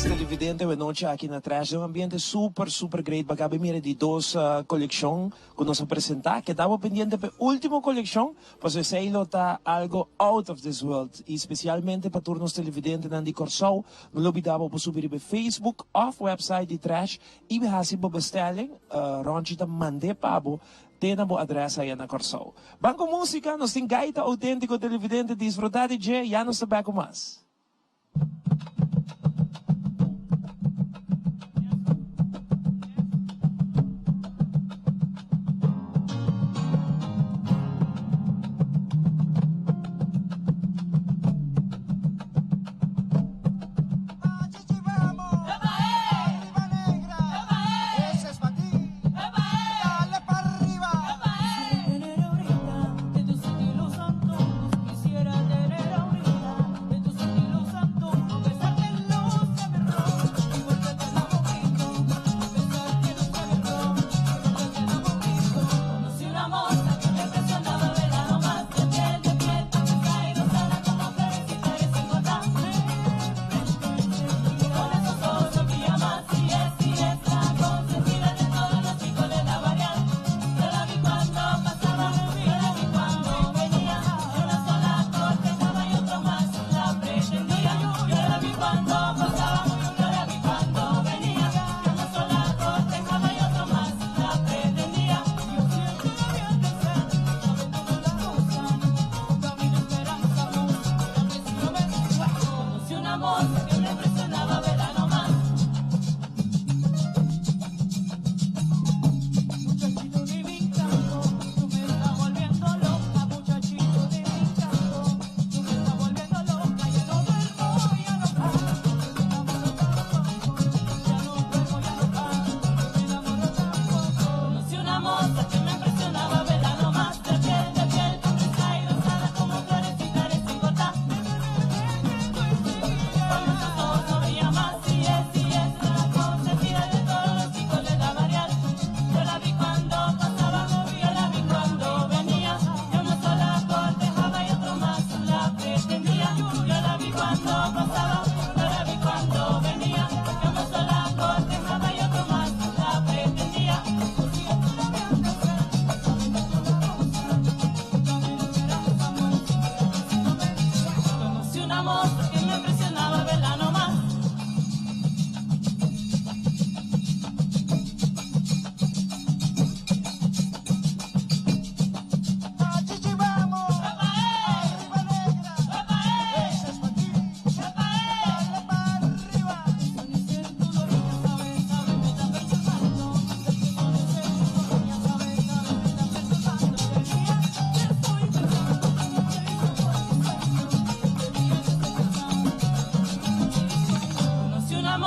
Televidente, buenas noches aquí en atrás. Es un ambiente super great. Bagabe mire de 2 colección que nos presenta. Quedamos pendiente para última colección, pues ese hilo está algo out of this world. Y especialmente para turnos televidentes de Corsou, no lo olvidamos por subir en Facebook, off website de Trash, y hasi por bestelling, ronchita mande pabo, tena bo adresa aí na Corsou. Banco Música, nos tem gaita autêntico televidente, disfrutar de J, já nos sabe com mais. Quisiera tener ahorita de tus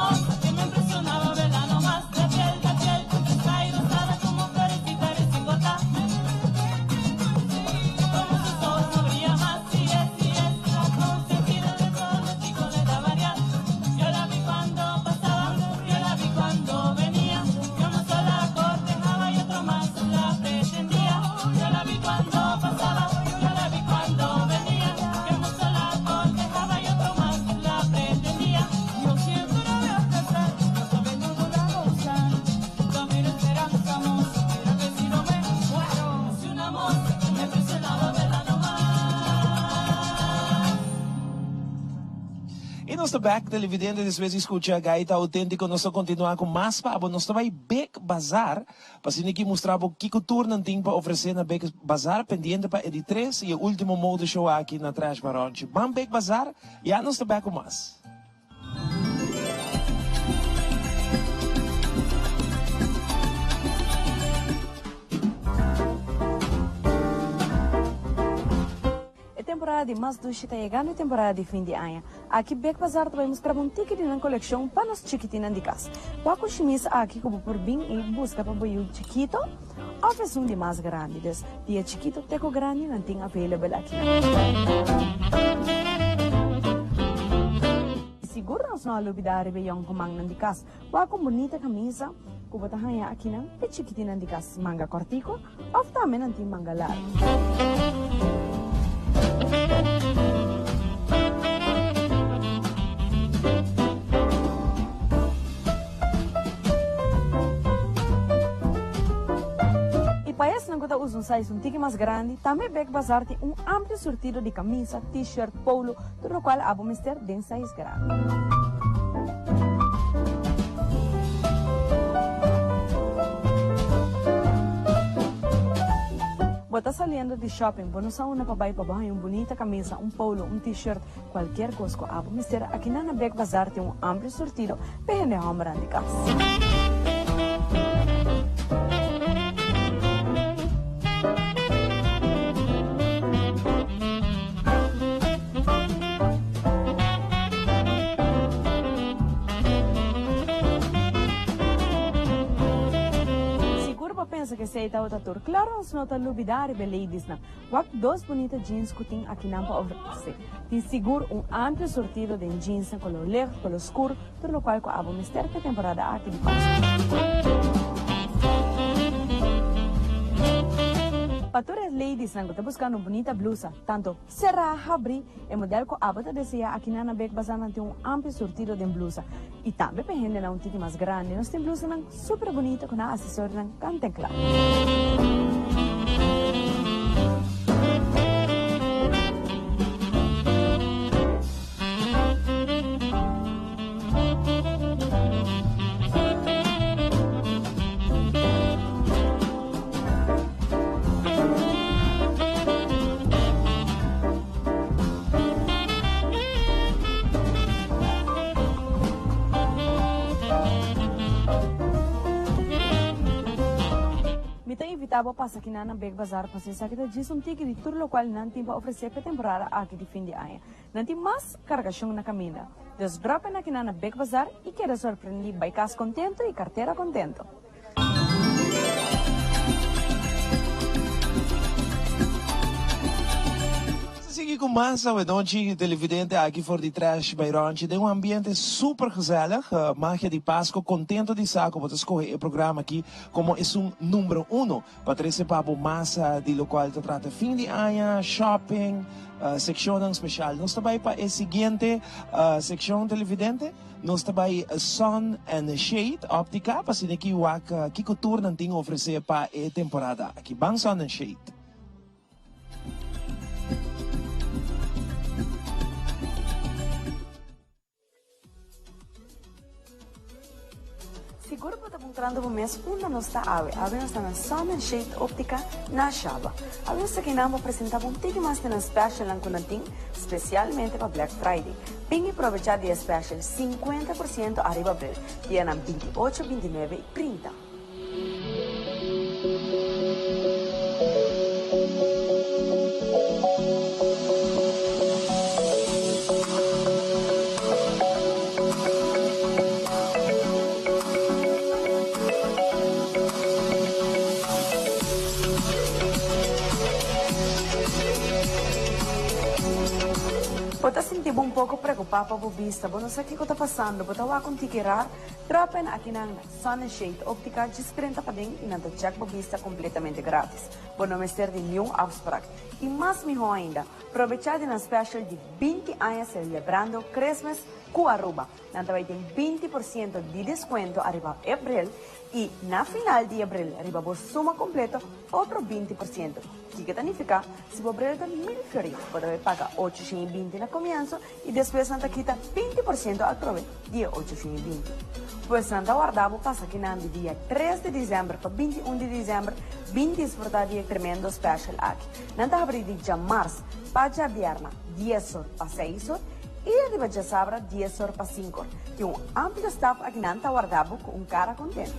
moza que me impresionaba verla nomás, de piel, contesta y rosada como florecita recién cortada. Como sus ojos no brilla más, sí es la consentida de todos los chicos de la variedad. Yo la vi cuando pasaba, yo la vi cuando venía, yo no sola cortejaba y otro más la pretendía. Yo la vi cuando pasaba, yo la vi cuando venía, yo no sola cortejaba y otro más la pretendía. Yo siempre la veo crecer, no sabe cómo la gozan. También esperanza moza, pero que si no me muero, si una moza que me impresionaba verla nomás. E nós back televidente después escucha gaita autêntico, nós continuar com mais papo, nós vai Beck Bazar, para se que mostrar o que tour não tem para oferecer na Beck Bazar, pendiente para Edi 3 e o último mode show aqui na Trash Baronche. Bam Beck Bazar, e nós back com mais. Temporada de mais doce está chegando e temporada de fim de ano. Aqui Beck Bazar também mostra um ticket na coleção para nós chiquitinas de casa. Quando chemis aqui como por bem e busca para boiú chiquito, oferece de mais grande. Dia chiquito, teco grande não tem available aqui. Seguro nós não olvidar rebelião com manga de casa. Quando bonita camisa, que bota hanya aqui não, é chiquitina de casa, manga cortico, ou também não tem manga larga. E para esse não usa um size um tique mais grande, também Beck Bazar tem um amplo sortido de camisa, t-shirt, polo, tudo o qual abo mister den size grande. Bota saliendo de shopping, bonus a una para baixo, uma bonita camisa, um polo, um t-shirt, qualquer coisa que abo mister, aqui na Beck Bazar tem um amplo sortido para render a hora de casa. Pensa que sei tá outra tour. Claro, nós não tá lubidar e ladies na. Wak dois bonitas jeans que tem aqui na para oferecer. Tem seguro um amplo sortido de jeans na color leve, color escuro, tudo o qual com a mister que temporada aqui de Páscoa. Para todas as ladies na tá buscando uma bonita blusa, tanto será, abrir, e modelo que a bota deseja aqui na Beck Bazar tem um amplo sortido de blusa. E também para gente um tipo mais grande, nós temos blusa super bonita com a acessório canta claro. Estava passando aqui na Beck Bazar para ser que diz um ticket de tudo o qual não tem para oferecer para a temporada aqui de fim de ano. Não tem mais cargação na caminha. Desdropen aqui na Beck Bazar e quero surpreender by casa contento e carteira contento. Sigue com mais a noite televidente aqui for de Trash Baironche. Tem um ambiente super gezellig, magia de Páscoa, contento de saco para escolher o programa aqui como é um número 1 para trazer para a massa de local que trata fim de ano, shopping, secção especial. Nós também para a seguinte secção televidente, nós também Sun and Shade óptica para se que o que tour não tem a oferecer para a temporada aqui, bang Sun and Shade. Seguro para encontrando o mês uma nossa ave está na Sun and Shade óptica na Chava. A vez que não apresentava um tique mais na special lang kunating, especialmente para Black Friday. Pingue aproveitar de special 50% arriba abril, dia na 28, 29 e 30. sentí un poco preocupada por vista, no sé qué está pasando, pero estaba con tiquirar, tropen aquí en Sun Shade Óptica, discreta para ding y nada check por vista completamente gratis. Bueno, me de nieuw afspraak. Y más mejor ainda, aprovechar de una special de 20 años celebrando Christmas com Aruba. Nada vai ter 20% de desconto arriba abril e na final de abril arriba por suma completo outro 20%. O que significa? Se o abril está 1000 florins, você paga 820 no começo e depois Santa quita 20% ao prove de 820. Pois Santa guardava passa aqui no dia 3 de dezembro para 21 de dezembro, 20 desfrutar de tremendo special aqui. Nanta abrir de março para viernes 10 horas para 6 horas e arriba de sábado 10 horas para 5 horas. Tem amplo staff aqui nanta guardava com cara contente.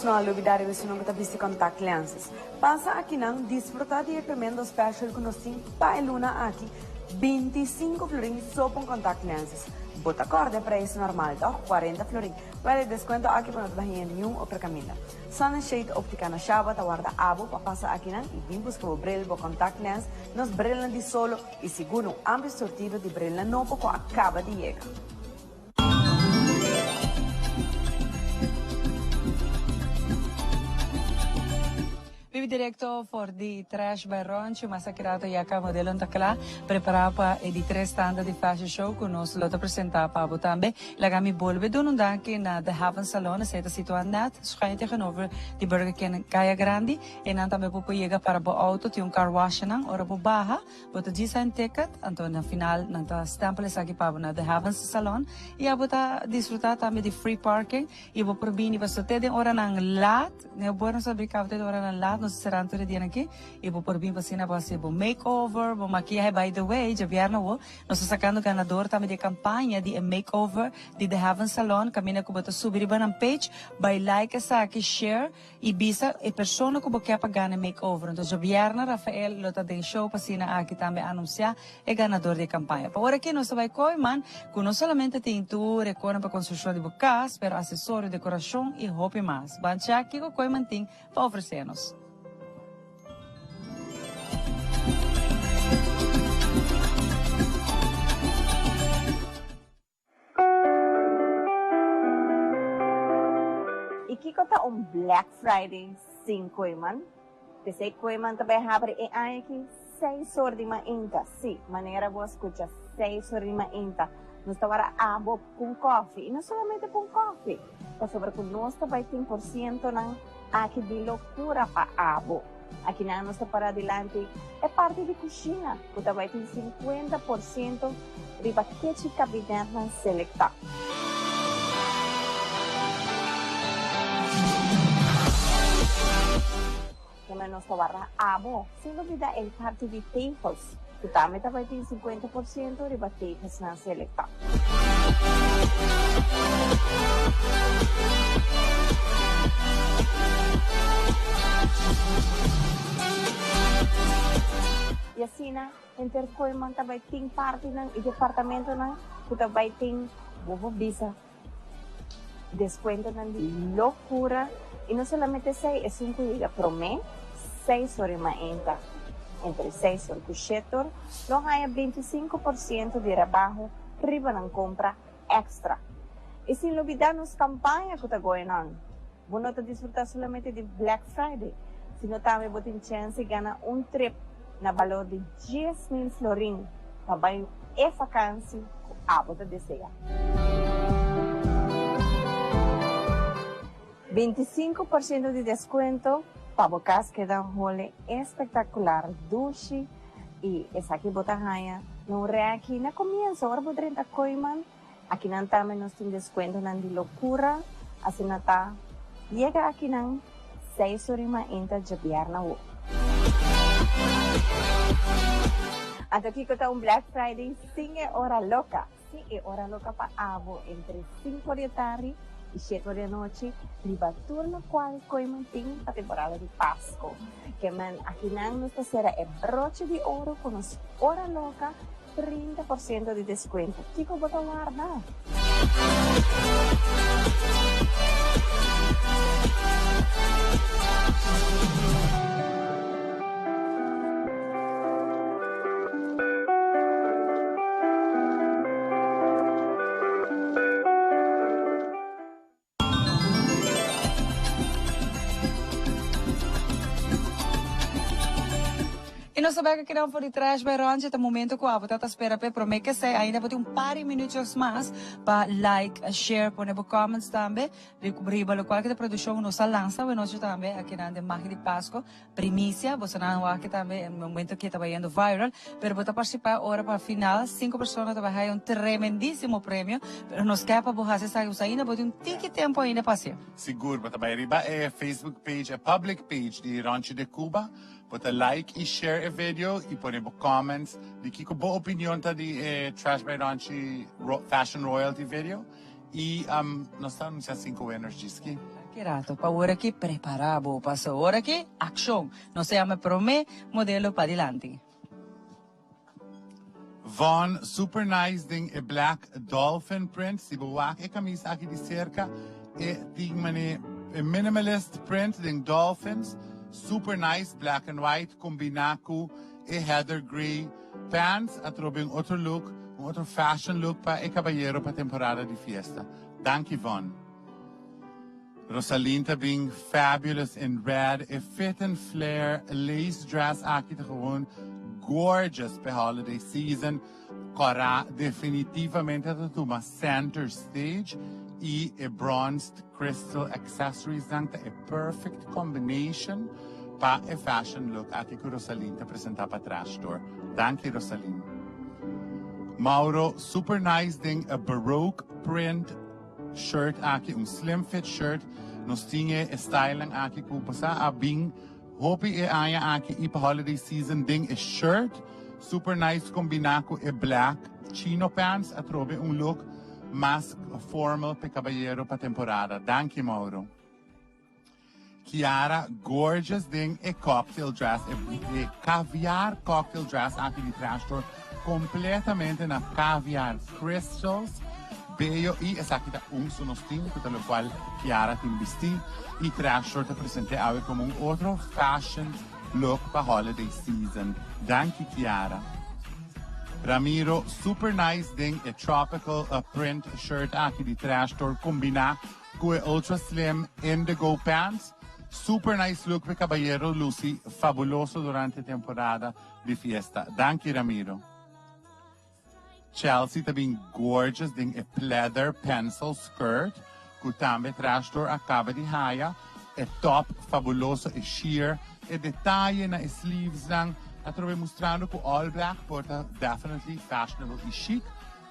Não olvidar se não está vendo contact lenses. Passa aqui não desfrutar de tremendo special com nós para luna aqui 25 florins só com contact lenses. Bota corda preço normal, tá? 40 florins. Vale desconto aqui para não barrinha nenhum outra camisa. Sun Shade Óptica na chava tá guarda abo para passar aqui não e vim buscar o brilho para contact lens. Nós brilham de solo e seguro amplo sortido de brilho novo que acaba de chegar. Vive directo for di Trash by Ronchi, massacrato Yaka modelo Takla, preparado para di 3 stand di fashion show con nos lo presentava pa tambe. Lagami bolbe doen danke na The Haven Salon, se ta situado net, schuin tegenover di Burger King Kaya Grandi, en dan tambe po llega para bo auto, ti un car wash nang, ora bo baha, bo to design ticket, anto na final nang ta stample sa pa na The Haven Salon, e abo ta disfrutar tambe di free parking, e bo probini ba so te den ora nang lat, ne buono sa bricavte ora nang lat, nos serán todo dia aqui e vou por bem para você vou makeover vou maquiagem by the way já vieram nós estamos sacando ganador também de campanha de makeover de The Haven Salon caminha que bota subir na page by like essa aqui share e bisa e pessoa que quer pagar makeover então já vieram Rafael lota de show para aqui também anunciar é ganador de campanha para aqui nós vai coiman que não somente tintura recona para construção de bocas pero acessório decoração e roupa mais bancha aqui que coiman tem para oferecer-nos. Kiko ta Black Friday 5 man. Kasi man também abre e aqui 6 horas de mainta. Sim, maneira boa escuta 6 horas de mainta. Nós estamos abo com coffee. E não somente com coffee. Mas sobre que nós também tem por cento ng aqui de loucura para abo. Aqui na nós para adelante é parte de cozinha. Que também tem 50% de paquete de cabinet ng Selecta. Também nós trabalhamos abo, sem dúvida, é parte de tables. Que também vai ter 50% de tables na Selecta. E assim, Intercoiman também tem parte do departamento que também tem bobo visa, desconto de loucura. E não somente 6, é 5 dias por mês, 6 horas ainda. Entre 6 horas e 7 horas, não há 25% de rebaixo, riba ng compra extra. E sem olvidar nos campanha que está going vou não desfrutar somente de Black Friday, sino também vou ter chance de ganhar trip na valor de 10,000 florins, para e vacância que a você deseja. 25% de desconto para bocas que dão role espetacular, duche e essa aqui botanha no aqui na começo, agora vou 30 coiman, aqui não também nós temos desconto de loucura, assim não tá, chega aqui não 6 horas ainda de viernes. Até aqui que está Black Friday, 5 horas louca, Casi e ora loca pa abo entre 5 de tarde y 7 de noche, ribatur na cual koi manting pa temporada de Pasco. Que man akinang nuestra sera e broche de oro con os ora loca 30% de descuento. Kiko bota guarda. E não saber que não foi trás vai ronde até o momento que a batata espera para prometer que sei ainda pode par de minutos mais para like, share, pôr comments também, descobrir o qual que a produção nos lança e nós também aqui na de Magia de Páscoa, primícia, você não aqui também no momento que está indo viral, pero você participar hora para final, 5 pessoas vai ganhar tremendíssimo prêmio, pero nos quer para você sair ainda pode tique tempo ainda passar. Seguro, bota vai riba Facebook page, public page de Rancho de Cuba. Bota like e share o vídeo e põe comments de que boa opinião tá de Trash by Ranchi Fashion Royalty video e nós estamos a 5 winners diski. Que rato, para hora aqui preparado, passa hora aqui action. Não se chama promê modelo para diante. Von super nice ding a black dolphin print, si buwak camisa aqui de cerca e tingmane a minimalist print ding dolphins. Super nice black and white combinaku e heather gray pants at robing otro look, otro fashion look pa e caballero pa temporada di fiesta. Thank you, Von. Rosalinda being fabulous in red, a fit and flare lace dress aki te gewoon gorgeous pa holiday season. Kora definitivamente to ma center stage e a bronzed crystal accessories dang a perfect combination pa a fashion look ati ko Rosalinda presenta pa Trash Store. Thank you, Rosalinda. Mauro, super nice ding a baroque print shirt aki, slim fit shirt. Nos tinge style lang aki ko pasa abing hopi e aya aki ipa holiday season ding a shirt. Super nice combinako e black chino pants at robe look mas formal pe caballero pa temporada. Thank you, Mauro. Chiara, gorgeous ding a cocktail dress, a caviar cocktail dress anche di Trash Store, completamente na caviar crystals, bello e esa kita sono sting, con lo cual Chiara ti vestì e Trash Store te presente ave come un altro fashion look pa holiday season. Thank you, Chiara. Ramiro, super nice ding a tropical print shirt anche di Trash Store combina con ultra slim indigo pants. Super nice look per caballero Lucy, fabuloso durante temporada di fiesta. Thank you, Ramiro. Chelsea being gorgeous ding a pleather pencil skirt con tambe Trash Store acaba di haya e top fabuloso e sheer e dettagli na sleeves lang a trove mostrando con all black porta definitely fashionable e chic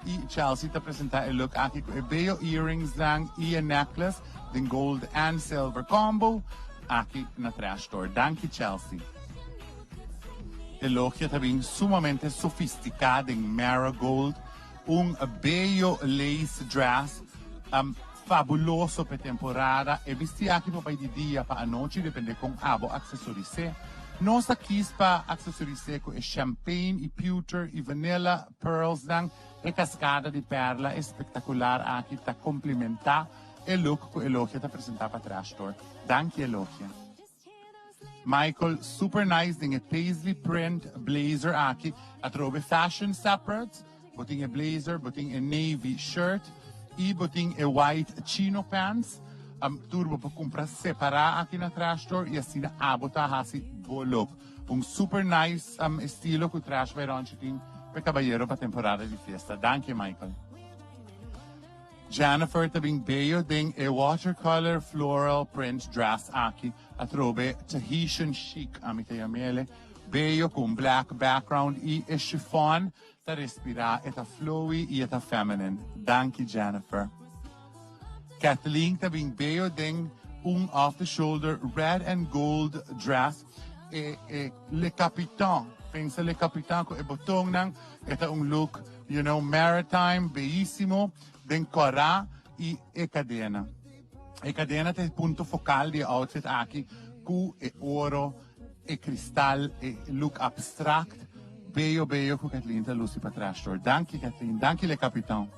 e Chelsea te presenta il look anche con bello earrings lang e a necklace din gold and silver combo aqui na Trash Store. Thank you, Chelsea. Elogia também sumamente sofisticada em marigold, bello lace dress, fabuloso per temporada e vesti aqui para de dia para a noite, depende com abo accessorios. Nossa quis para accessorios com champagne e pewter e vanilla pearls dang e cascada de perla espetacular aqui para complementar e look que Elogia te apresentar para Trash Store. Thank you, Elogia. Michael, super nice ding a paisley print blazer aqui. A trobe fashion separates. Boting a blazer, boting a navy shirt. E boting a white chino pants. Turbo para comprar separar aqui na Trash Store. E assim a botar assim bo look. Super nice estilo que Trash vai ranching per caballero para temporada de fiesta. Thank you, Michael. Jennifer tabing bello ding a watercolor floral print dress aqui a trobe Tahitian chic amica Yamele bello con black background e a chiffon da respira eta flowy e eta feminine. Thank you, Jennifer. Kathleen tabing bello ding off the shoulder red and gold dress e le capitan pensa le Capitan ko e botong nang ita un look, you know, maritime, bellissimo, den cora e cadena. E cadena è il punto focale di outfit aqui, cu e oro e cristal e look abstract, bello cu Kathleen ta Lucy Patrastor. Danke Kathleen, danke le Capitan.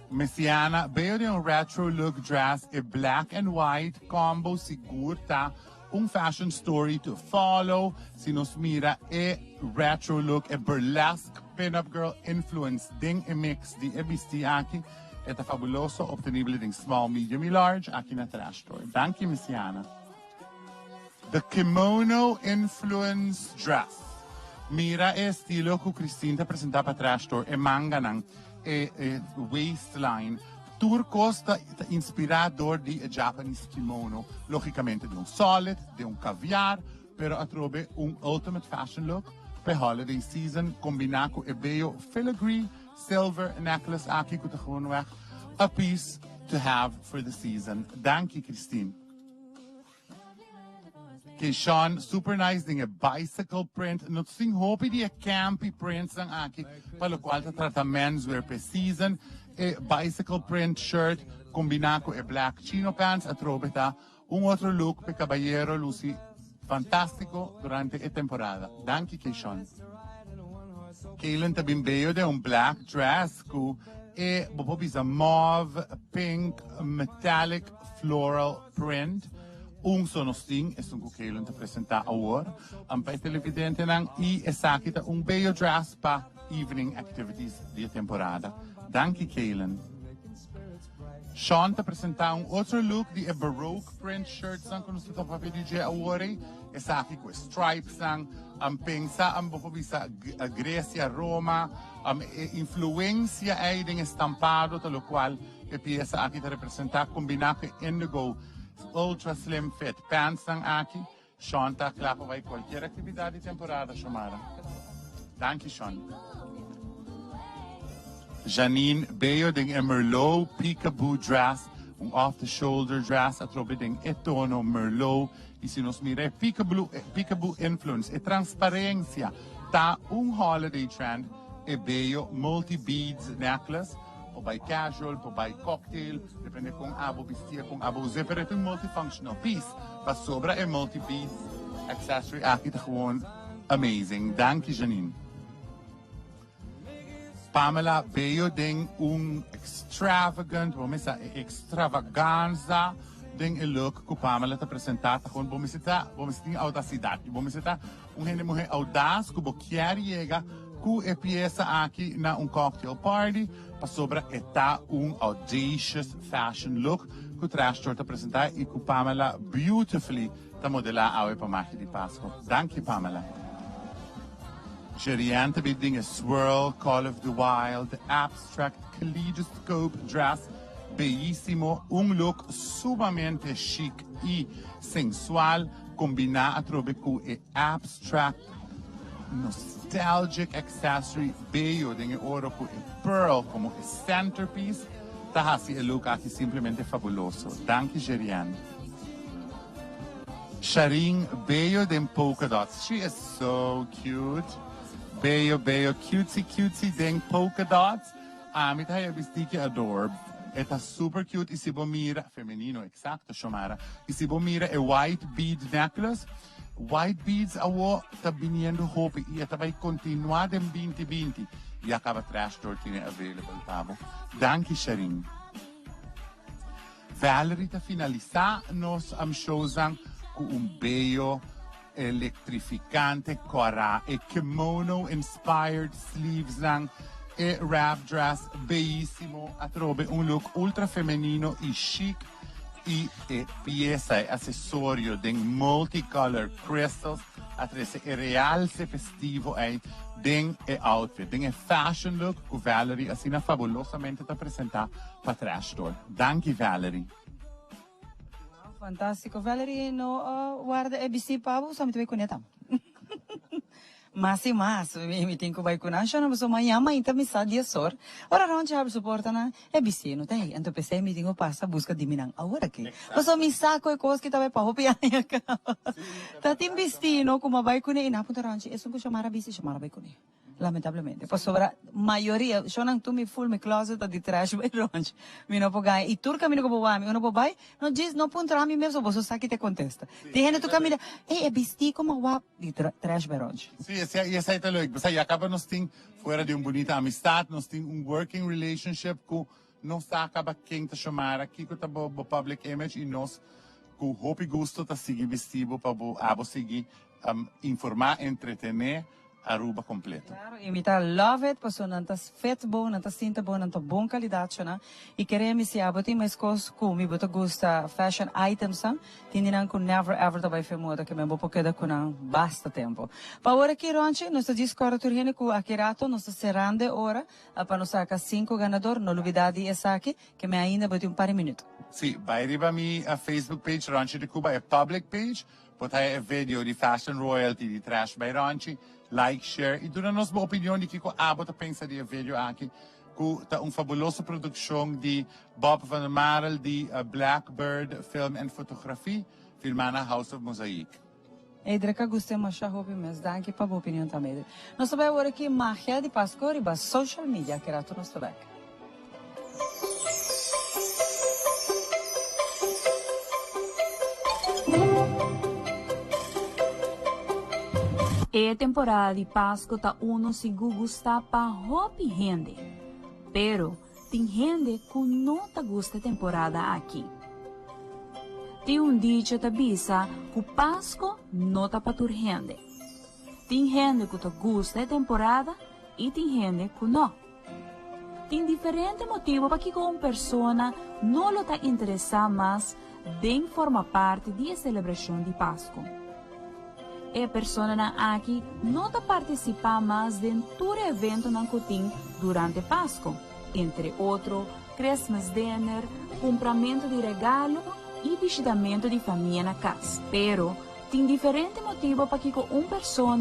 Messiana, bello di un retro look dress e black and white combo sigurta, un fashion story to follow, si nos mira e retro look e burlesque pin-up girl influence ding e mix di e bisti aqui, è fabuloso, ottenibile in small, medium e large, aqui na Trash Store. Danke Messiana. The kimono influence dress. Mira e stilo cu Cristina presentava Trash Store e manga nang e waistline turcos inspirador di Japanese kimono, logicamente di un solid, di un caviar, però a trobe un ultimate fashion look per holiday season, combinato e bello filigree silver necklace aqui ku gewoon weg, a piece to have for the season. Danke Christine. Kay Sean, super nice ding a bicycle print. Not sing hopi di a campy print sang aqui, para lo qual ta trata menswear per season. E bicycle print shirt combinato e black chino pants a trobeta un altro look per caballero Lucy fantastico durante la temporada. Danke Kay Sean. Kaylin tabin bello de un black dress cu e bobo bisa mauve, pink, metallic, floral print. Un sono sting e sun cu Kaylin te presenta award. Ampai televidente nang i esakita un bello dress pa evening activities di temporada. Danke Kaylin. Sean te presenta un altro look di a baroque print shirt sang con sto papel DJ award. Esaki cu stripes sang pensa bobo bisa Grecia, Roma, influencia ai ding estampado tal qual e pieza aqui te representa combinato indigo ultra slim fit pants sang aqui. Sean ta clapa vai qualquer attività di temporada Shomara. Danke Sean. Janine bello ding a Merlot peekaboo dress, un off the shoulder dress a trobe ding etono Merlot. E se nos mira peekaboo influence e transparencia ta un holiday trend e bello multi beads necklace o by casual, o by cocktail, depende kung abo vestir, kung abo zipper, ito yung multifunctional piece. Pa sobra e multi beads accessory aqui ta gewoon amazing. Danke Janine. Pamela bello ding un extravagant, extravaganza ding e look ku Pamela ta presentata con bomisita audacidade. Bomisita un hende mujer audaz ku boquieri llega ku e pieza aqui na un cocktail party pa sobra eta un audacious fashion look ku Trash Store ta presentata e ku Pamela beautifully ta modela awe pa machi di Pasco. Danke Pamela. Geriante bidding a swirl, Call of the Wild, abstract kaleidoscope dress, bellissimo, un look sumamente chic e sensual, combinato con e abstract, nostalgic accessory, bello, de oro con e pearl como e centerpiece, tahasi e look aqui simplesmente fabuloso. Danke Gerian. Sharin, bello de polka dots. She is so cute. Bello, cutesy ding polka dots. Ita hai vestiti adorable. Eta super cute. Isibomira, femenino, exacto, Shomara. Isibomira e white bead necklace. White beads awo ta biniendo hopi. E eta vai continuar em 2020. E acaba Trash Store tine available, tabo. Danke, Sharin. Valerie ta finaliza nos am showzang cu un bello elettrificante cora e kimono inspired sleeves lang e wrap dress bellissimo a trobe un look ultra femenino e chic e pieza e accessorio den multicolor crystals a trese e realce festivo e den e outfit den e fashion look cu Valerie asina fabulosamente ta presenta pa Trash Store. Danke Valerie. Fantastico. Valerie, no, guarda, e bisi pabo, sa mi tuve conectam. Mas e mas, me tem que vai com a chama, mas amanhã ainda me sai dia sor. Ora onde abre suporta na é bicino, tem. Então pensei me tenho passa busca de minang agora aqui. Mas me saco e coisa que tava para hopiar ka. Tá tem bicino como vai com ele na ponta ranche, isso que chamar bici chamar vai com ele. Lamentavelmente. Pois sobra maioria, eu não tu me full me closet de trash vai ranche. Me não pogai e turca me não boa, me não bobai, não diz não pontra me mesmo, você sabe que te contesta. Tem gente tu camila, é bici como wa de trash vai ranche. Sim, esse aí tá leuk. Basta acaba nós tem fora de bonita amistad, nós tem working relationship com nós acaba quem tá chamar aqui com tá bo public image e nós com hope gusto tá seguir vestido para abo seguir informar, entretener Aruba completo. Claro, imita love it, paso nantas fet bo, nantas tinta bo, nantas bom qualidade na. E queremos se aboti mais coisas como me gusta fashion items, tindinan com never ever da vai moda que me bo porque da com basta tempo. Pa ora que ronche, nós discorre turhene com akirato, nós serande ora, para nós saca 5 ganador, no novidade essa aqui, que me ainda boti par de minutos. Sim, vai riba mi a Facebook page Ranchi de Cuba é public page, potay é vídeo de fashion royalty de trash by Ranchi. Like, share, e dura nos boa opinião de que abo tá pensa de vídeo aqui, com tá fabuloso produção de Bob van der Marel de Blackbird Film and Photography, filmada House of Mosaic. Edreca gostei mais hobby mas dá aqui para boa opinião também. Nós sabemos agora que magia de Páscoa e social media que era tudo nosso back. É temporada de Páscoa tá uno se gusta pa hopi gente. Pero tem gente que não tá gusta temporada aqui. Tem dicho tá bisa que Páscoa não tá pa tur gente. Tem gente que tá gusta temporada e tem gente que não. Tem diferente motivo para que uma pessoa não lo tá interessar mais de formar parte da celebração de Páscoa. E a pessoa aqui não está participando mais de todo evento que tem durante Páscoa, entre outros, Christmas dinner, compramento de regalo e visitamento de família na casa. Pero, tem diferente motivo para que uma pessoa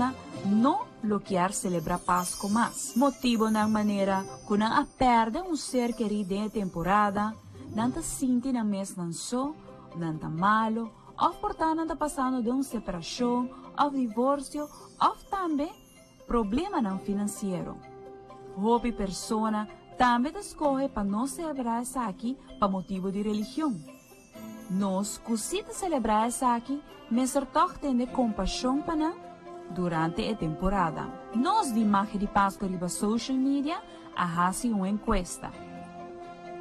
não lo quer celebrar Páscoa mais. Motivo na maneira que não perde ser querido de temporada, não está sentindo na mesma só, não está malo, ou portanto não está passando de uma separação, ou divórcio, ou também problema não financeiro. Houve pessoa também escolhe para não celebrar essa aqui para motivo de religião. Nós, cosita celebrar essa aqui, mas toch tem compaixão para nós durante a temporada. Nós de Magia de Páscoa riba social media arrasi uma encuesta.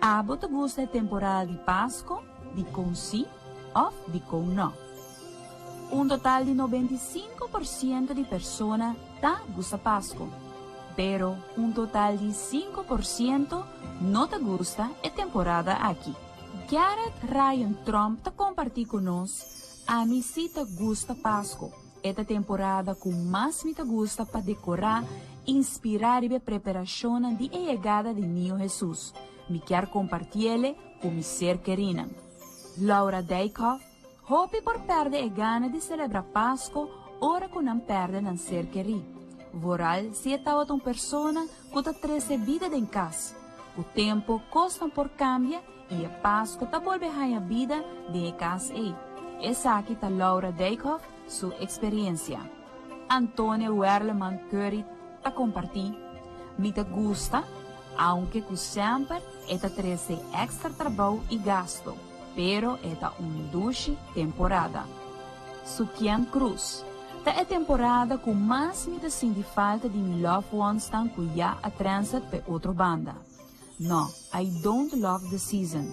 A você gosta da temporada de Páscoa, de com sim ou de com não? Total de 95% de pessoas tá gusta Páscoa, pero total de 5% não te gusta a temporada aqui. Garrett Ryan Trump te compartilhou conosco a mim se te gusta Páscoa. Esta temporada com mais me te gusta para decorar, inspirar e a preparação de a chegada de Niño Jesus. Me quer compartilhar com mi ser querida. Laura Daykoff, hope por perder a gana de celebrar Páscoa, ora que não perde não ser querido. Voral se é tal uma pessoa que está recebida em casa. O tempo costa por cambia e a Páscoa está volvendo a vida de casa aí. Essa aqui está Laura Daykoff, sua experiência. Antônia Werleman Curry está compartilhando. Me te gusta, aunque que sempre está trazendo extra trabalho e gasto. Pero esta duche temporada. Sukian Cruz. Ta é temporada com mais me sinto falta de mi loved ones tan que já a transit pe outra banda. No, I don't love the season.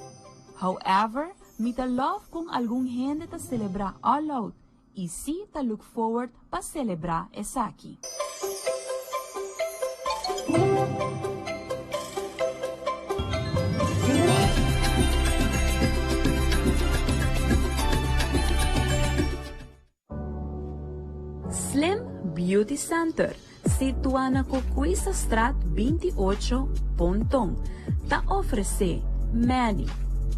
However, me ta love com algum gente ta celebrar all out e si ta look forward pa celebrar essa aqui. Slim Beauty Center, situada na Coquista Strat 28, Pontong, ta oferece mani,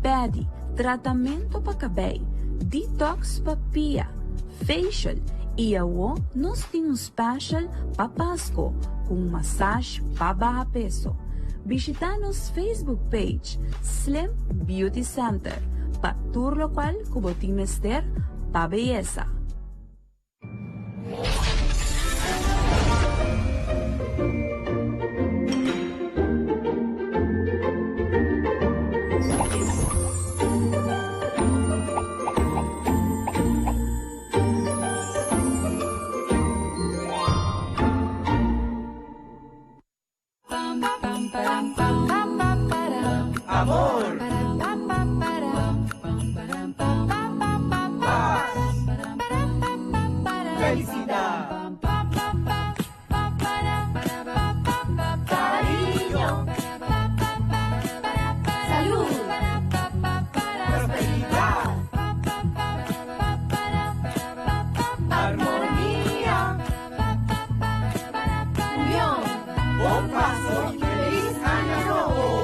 pedi, tratamento para cabelo, detox para pia, facial Iawo, nós temos um special para Pasko com massagem para baixo peso. Visita nossa Facebook page Slim Beauty Center para tour local que você mester para beleza. Amor. Felicidad. Cariño. Salud. Prosperidad. Armonía. Unión. Buen paso y feliz año nuevo.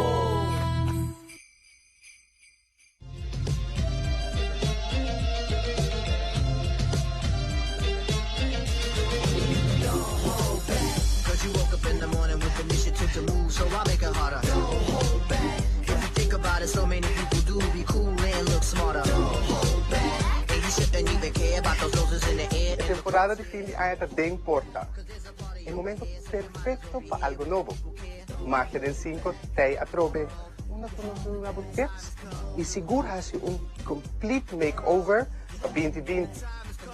Cause you woke up in the morning with the mission to move, so I make it harder. Don't hold back. If you think about it, so many people do be cool and look smarter. Don't hold back. And you shouldn't even care about those roses in the air. La temporada de fin de año también importa. El momento perfecto para algo nuevo. Magia del 5 te atrove una nuevos tips e segura-se complete makeover para 2020.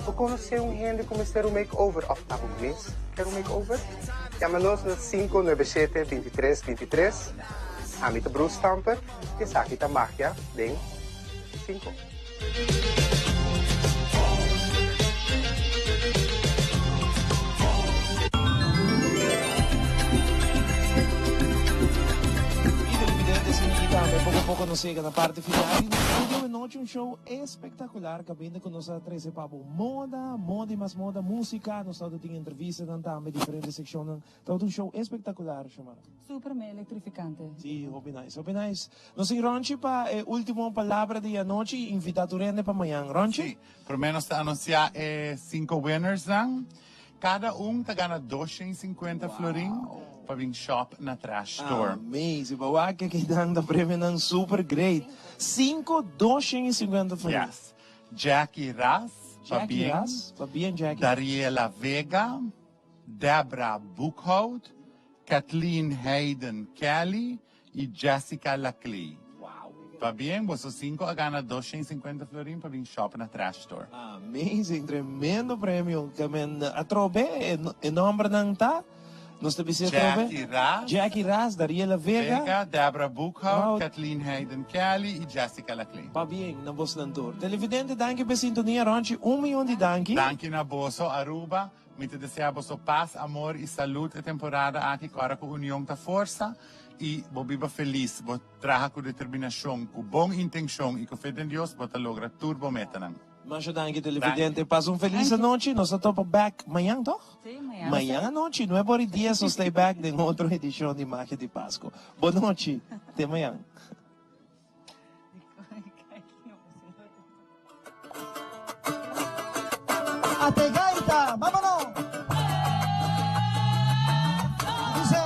O conhecer gente como ser makeover of algum mês. Quer makeover? Chama-nos no 597-2323. Amita Bruce Stamper e Sakita Magia den 5. Poco a poco nos llega na parte final e no noite um show espetacular cabendo com nossa 13 pabo moda e mais moda, música, nós estamos tendo entrevista também diferentes secções, todo um show espetacular, chamar. Super me electrificante. Sim, hobby nice. Nós em Ronchi para última palavra de noite, invitado rende para amanhã, Ronchi? Sim, por menos anunciar 5 winners lang. Cada tá ganha 250 florin. Para vir shop na Trash Store. Amazing. Bawa que dang da prêmio ng super great. 250 flores. Yes. Jackie Ras. Fabian Jackie. Dariela Vega. Debra Buchhout. Kathleen Hayden Kelly. E Jessica Lacley. Wow. Fabian, você 5 a gana 250 florin para vir shop na Trash Store. Amazing. Tremendo prêmio. Kamen atrobe. E nombre ng ta. Nós também Jackie Ras, Dariela Vega, Debra Buchhout, Kathleen Hayden Kelly e Jessica Lacley. Pa bien, na boss ng tour. Televidente, danke per sintonia, Ronchi. 1 milhão de danke. Danke na bosso, Aruba. Me te deseamos paz, amor e saúde a temporada aqui agora com união da força. E vou viver feliz, vou trabalhar com determinação, com boa intenção e com fé em Deus, vou lograr turbo meta. Mas danke, televidente. Passa feliz noite. Nós estamos back amanhã, toch? Sim, amanhã. Amanhã à noite, 9 dias, nós estamos back em outra edição de Magia de Páscoa. Boa noite. Até amanhã. Ate gaita, vámonos. Dice.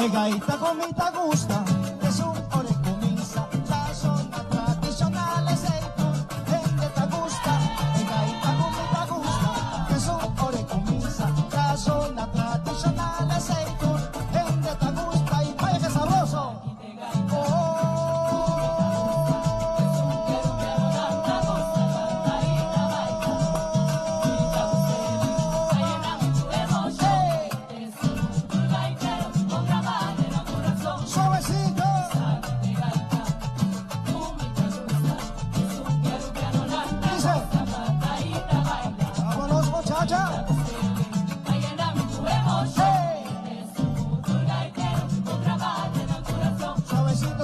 Gaita comita gusta, es un ore comienza, la zona tradicional es el gente te gusta. Gaita comita gusta, es un ore comienza, la zona tradicional es el gente te gusta y vaya que sabroso.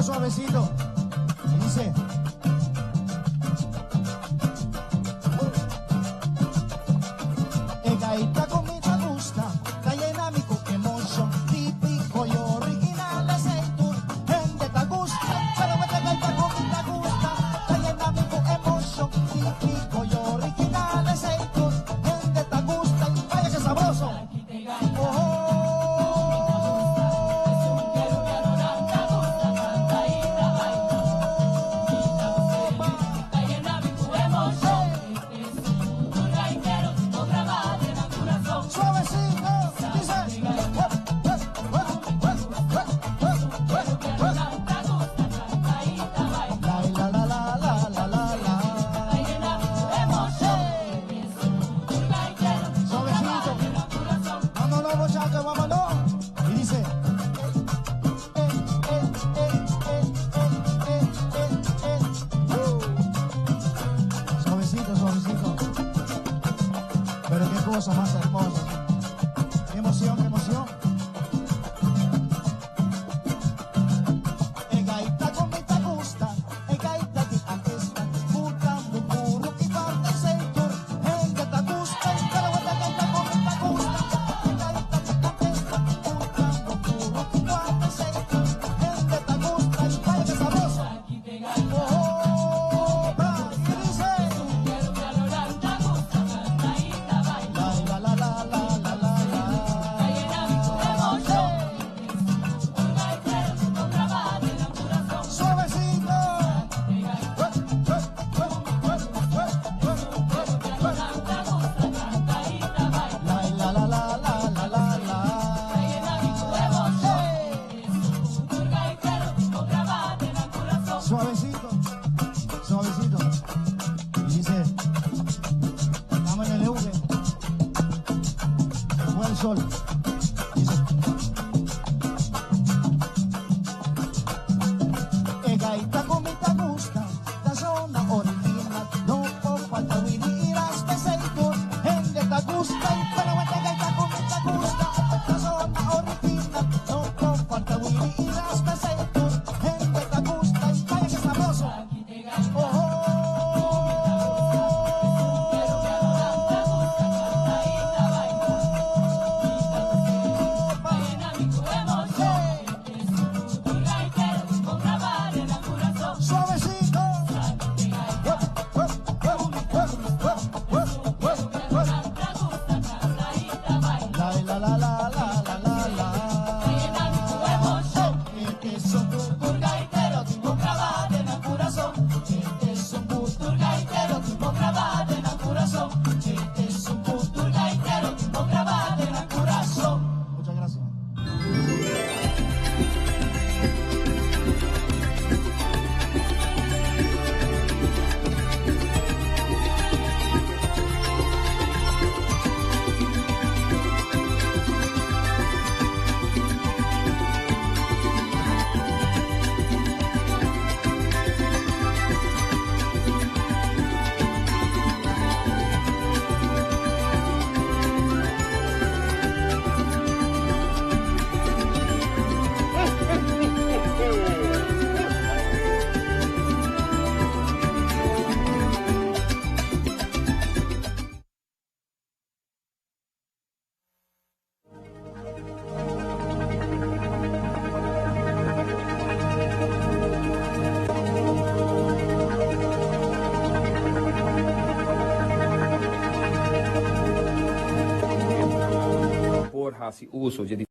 Suavecito. Dice. Gaita comida gusta, está dinámico, emoción, típico y original es el tour. Gente te gusta. pero vámonos. Y dice. Suavecito, suavecito. Pero qué cosa más hermosa. Qué emoción, qué emoción. Suavecito, suavecito. Y dice, dame en el LV. Fue el sol. Dice, gaita comita gusta, la zona original, no por falta de irás de sector, en de ta gusta, pero gaita comita gusta, la zona original, no por falta de irás de sector, en de ta gusta, y vaya que sabroso. Suavecito. La la la la la la la la. Este es un cultur gaitero, tipo grabado en el corazón. Este es un cultur gaitero, tipo grabado en el corazón. Este es un cultur gaitero, tipo grabado en el corazón. Muchas gracias. Porra, si uso, jadi